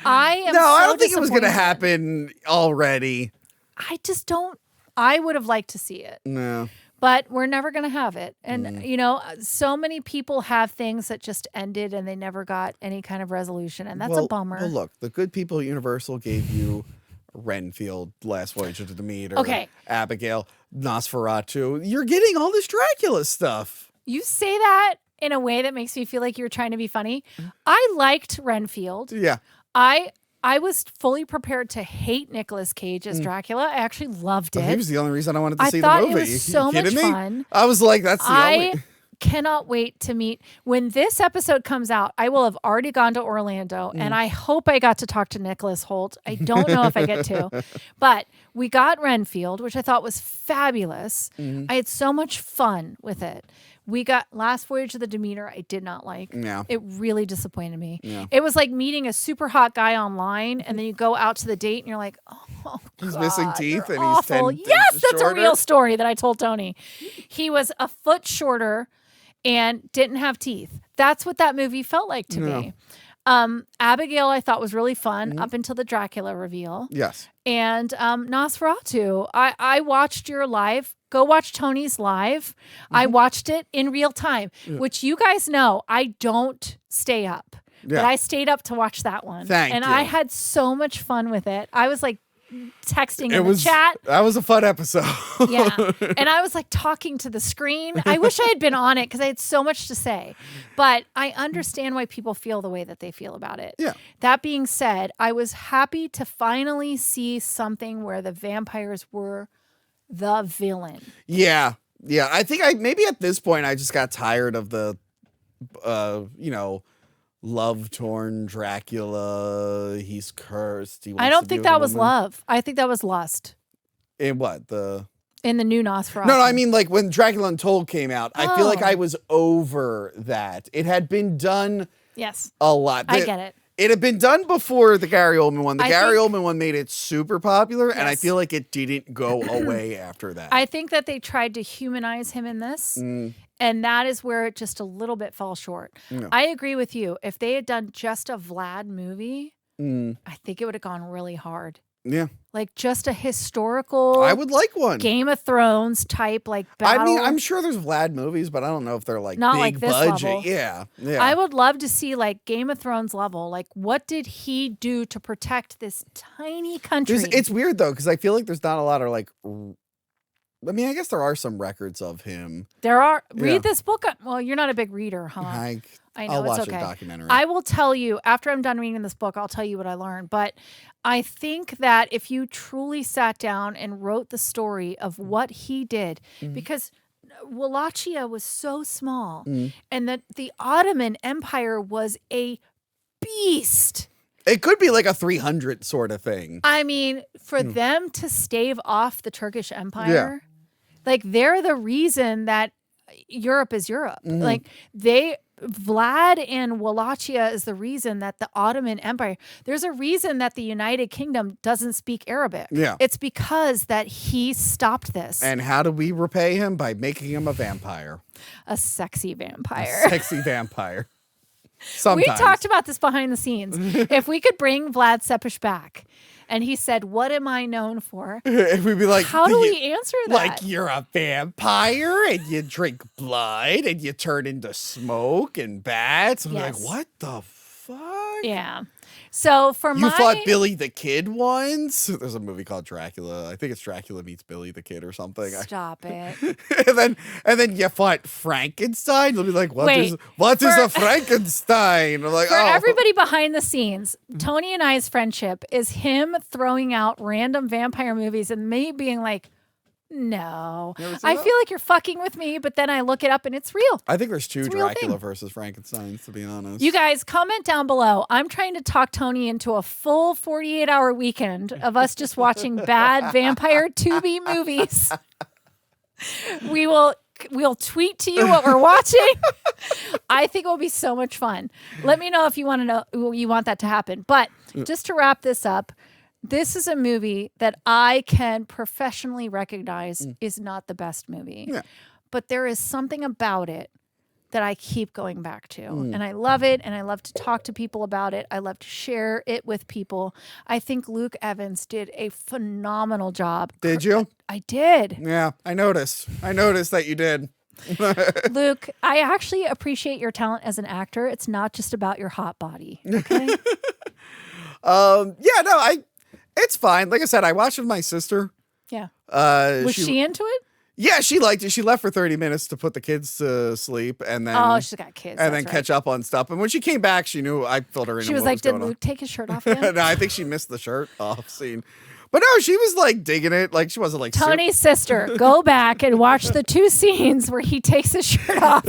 I don't think it was going to happen already. I just don't. I would have liked to see it. No. But we're never going to have it. And, you know, so many people have things that just ended and they never got any kind of resolution. And that's a bummer. Well, look, the good people at Universal gave you Renfield, Last Voyage of the Demeter, Okay. Abigail, Nosferatu. You're getting all this Dracula stuff. You say that in a way that makes me feel like you're trying to be funny. I liked Renfield. Yeah. I I was fully prepared to hate Nicolas Cage as Dracula. I actually loved it. He was the only reason I wanted to I see thought the it movie. was You so kidding much me? fun. I was like, that's the I only. cannot wait to meet. When this episode comes out, I will have already gone to Orlando, and I hope I got to talk to Nicholas Hoult. I don't know if I get to, but we got Renfield, which I thought was fabulous. I had so much fun with it. We got Last Voyage of the Demeter. I did not like. Yeah. It really disappointed me. Yeah. It was like meeting a super hot guy online, and then you go out to the date, and you're like, oh, He's God, missing teeth you're and he's 10 awful. inches Yes, that's a shorter. real story that I told Tony. He was a foot shorter and didn't have teeth. That's what that movie felt like to me. Abigail, I thought was really fun up until the Dracula reveal. Yes. And Nosferatu, I watched your live. Go watch Tony's live. I watched it in real time, which you guys know I don't stay up. Yeah. But I stayed up to watch that one. Thank and you. I had so much fun with it. I was like texting in was the chat. That was a fun episode. Yeah. And I was like talking to the screen. I wish I had been on it because I had so much to say. But I understand why people feel the way that they feel about it. Yeah. That being said, I was happy to finally see something where the vampires were the villain. Yeah. Yeah. I think maybe at this point I just got tired of the love-torn Dracula. He's cursed. He I wants don't to be think with a that was woman. love. I think that was lust In what? in the new Nosferatu. No, I mean, like when Dracula Untold came out, I feel like Oh. I was over that. It had been done Yes. a lot. I get it. It had been done before the Gary Oldman one. The I Gary think- Oldman one made it super popular, and I Yes. feel like it didn't go away after that. I think that they tried to humanize him in this, and that is where it just a little bit fell short. Yeah. I agree with you. If they had done just a Vlad movie, I think it would have gone really hard. Yeah. Like just a historical I would like one. Game of Thrones type like battle. I mean, I'm sure there's Vlad movies, but I don't know if they're like Not big like this budget. level. Yeah. Yeah. I would love to see like Game of Thrones level. Like what did he do to protect this tiny country? It's weird though, because I feel like there's not a lot of like. I mean, I guess there are some records of him. There are Yeah. read this book. Well, you're not a big reader, huh? I know I'll watch it's okay. a documentary. I will tell you after I'm done reading this book, I'll tell you what I learned. But I think that if you truly sat down and wrote the story of what he did, because Wallachia was so small and that the Ottoman Empire was a beast. It could be like a 300 sort of thing. I mean, for them to stave off the Turkish Empire, like they're the reason that Europe is Europe. Like Vlad and Wallachia is the reason that the Ottoman Empire, there's a reason that the United Kingdom doesn't speak Arabic. Yeah. It's because that he stopped this. And how do we repay him? By making him a vampire. A sexy vampire. Sexy vampire. We Sometimes. talked about this behind the scenes. If we could bring Vlad Tepes back and he said, "What am I known for?" If we'd be like, How do we answer that? Like you're a vampire and you drink blood and you turn into smoke and bats. I'm Yes. like, what the fuck? Yeah. So for You fought Billy the Kid once? There's a movie called Dracula. I think it's Dracula meets Billy the Kid or something. Stop it. and then you fought Frankenstein. You'll be like, what Wait, is a Frankenstein? I'm like, For oh. everybody behind the scenes, Tony and I's friendship is him throwing out random vampire movies and me being like, no. You ever seen I that? feel like you're fucking with me, but then I look it up and it's real. I think there's two It's a real Dracula thing. versus Frankensteins, to be honest. You guys, comment down below. I'm trying to talk Tony into a full 48-hour weekend of us just watching bad vampire Tubi movies. We'll tweet to you what we're watching. I think it will be so much fun. Let me know if you want to know you want that to happen. But just to wrap this up, this is a movie that I can professionally recognize is not the best movie. Yeah. But there is something about it that I keep going back to. And I love it, and I love to talk to people about it. I love to share it with people. I think Luke Evans did a phenomenal job. Did you? I did. Yeah, I noticed. I noticed that you did. Luke, I actually appreciate your talent as an actor. It's not just about your hot body. Okay? Yeah, no, it's fine. Like I said, I watched with my sister. Yeah. Was she into it? Yeah, she liked it. She left for 30 minutes to put the kids to sleep, and then she's got kids. and then that's catch up on stuff. And when she came back, she knew I filled her in. She on was what like, "Did going on. Luke take his shirt off again?" No, I think she missed the shirt off scene. But no, she was like digging it. Like she wasn't like Tony's sister, go back and watch the 2 scenes where he takes his shirt off.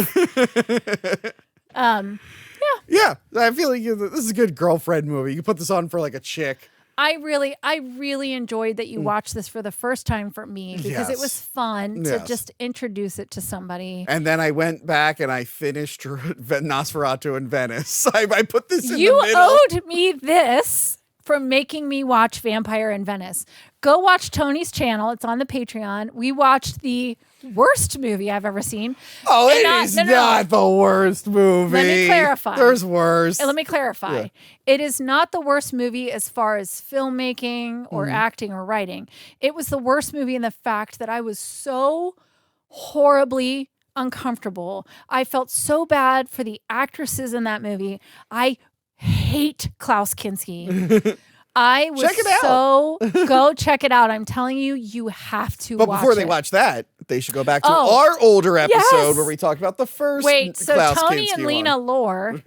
Yeah, I feel like this is a good girlfriend movie. You can put this on for like a chick. I really enjoyed that you watched this for the first time for me because it was fun to just introduce it to somebody. And then I went back and I finished Nosferatu in Venice. I put this in the You middle. owed me this for making me watch Vampire in Venice. Go watch Tony's channel. It's on the Patreon. We watched the worst movie I've ever seen. Oh, And it is not the worst movie. Let me clarify. There's worse. Let me clarify. Yeah. It is not the worst movie as far as filmmaking or Mm-hmm. acting or writing. It was the worst movie in the fact that I was so horribly uncomfortable. I felt so bad for the actresses in that movie. I hate Klaus Kinski. I was Check it out. go check it out. I'm telling you, you have to But watch before they it. watch that, they should go back to Oh, our older episode yes. where we talked about the first Wait, so Klaus Tony Kinski and Lena one. lore,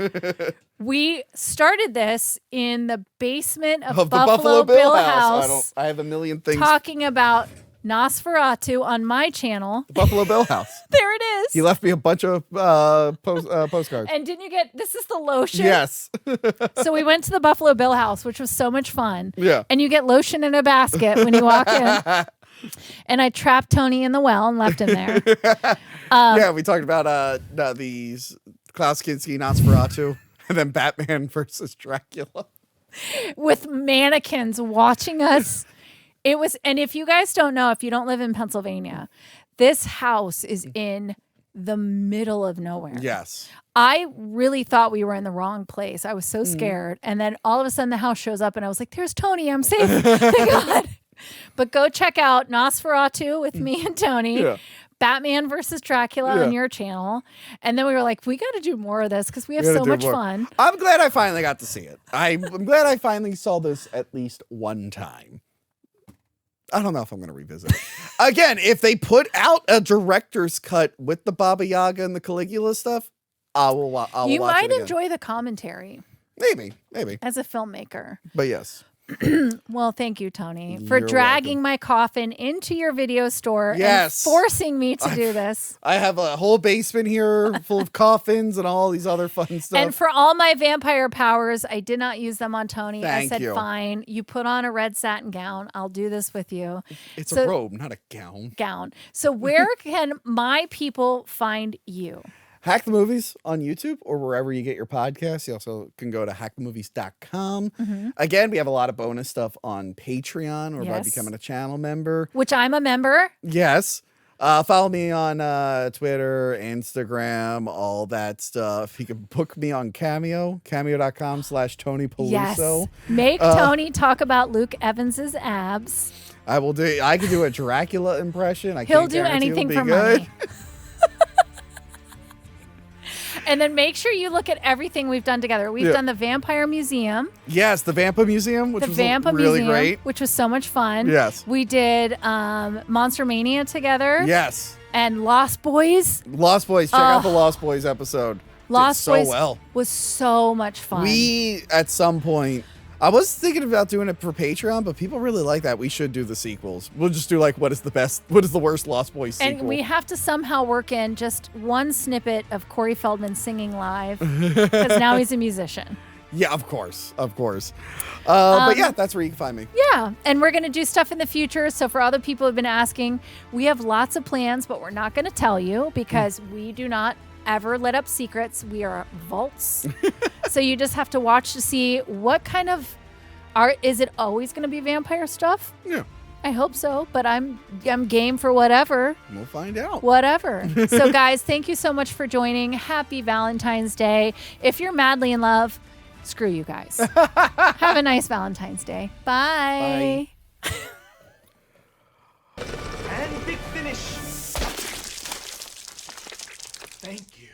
we started this in the basement of Of the Buffalo Bill House, I have a million things. talking about Nosferatu on my channel. Buffalo Bill House. There it is. He left me a bunch of postcards. And didn't you get, this is the lotion. Yes. So we went to the Buffalo Bill House, which was so much fun. Yeah. And you get lotion in a basket when you walk in. And I trapped Tony in the well and left him there. Yeah, we talked about these Klaus Kinski, Nosferatu, and then Batman versus Dracula. With mannequins watching us. It was, and if you guys don't know, if you don't live in Pennsylvania, this house is in the middle of nowhere. Yes. I really thought we were in the wrong place. I was so scared. And then all of a sudden the house shows up and I was like, there's Tony. I'm safe. Thank God. But go check out Nosferatu with me and Tony. Yeah. Batman versus Dracula on your channel. And then we were like, we got to do more of this because we have so much fun. I'm glad I finally got to see it. I'm glad I finally saw this at least one time. I don't know if I'm going to revisit it. Again, if they put out a director's cut with the Baba Yaga and the Caligula stuff, I will watch it You might again. enjoy the commentary Maybe. as a filmmaker. But yes. Well, thank you, Tony, for You're dragging welcome. my coffin into your video store Yes. and forcing me to do this. I have a whole basement here full of coffins and all these other fun stuff. And for all my vampire powers, I did not use them on Tony. Thank I said, you. fine, you put on a red satin gown. I'll do this with you. It's so- a robe, not a gown. So where can my people find you? Hack the Movies on YouTube or wherever you get your podcasts. You also can go to hackthemovies.com. Mm-hmm. Again, we have a lot of bonus stuff on Patreon or by Yes. becoming a channel member. Which I'm a member. Yes. Follow me on Twitter, Instagram, all that stuff. You can book me on Cameo, cameo.com/Tony Peluso. Yes. Make Tony talk about Luke Evans's abs. I can do a Dracula impression. He'll can't do guarantee anything it'll for be good. money. And then make sure you look at everything we've done together. We've done the Vampire Museum, Yes, the Vampa Museum, which the was Vampa really Museum, great. which was so much fun. Yes. We did Monster Mania together. Yes. And Lost Boys. Lost Boys. Check out the Lost Boys episode. Lost Did so Boys well. was so much fun. We, at some point, I was thinking about doing it for Patreon, but people really like that. We should do the sequels. We'll just do what is the worst Lost Boys sequel? And we have to somehow work in just one snippet of Corey Feldman singing live because now he's a musician. Yeah, of course. But yeah, that's where you can find me. Yeah, and we're going to do stuff in the future. So for all the people who've been asking, we have lots of plans, but we're not going to tell you because we do not ever let up secrets. We are vaults. So you just have to watch to see what kind of art. Is it always going to be vampire stuff? Yeah, I hope so, but I'm game for whatever. we'll find out. Whatever. So guys, thank you so much for joining. Happy Valentine's Day. If you're madly in love, screw you guys. Have a nice Valentine's Day. Bye. And big finish. Thank you.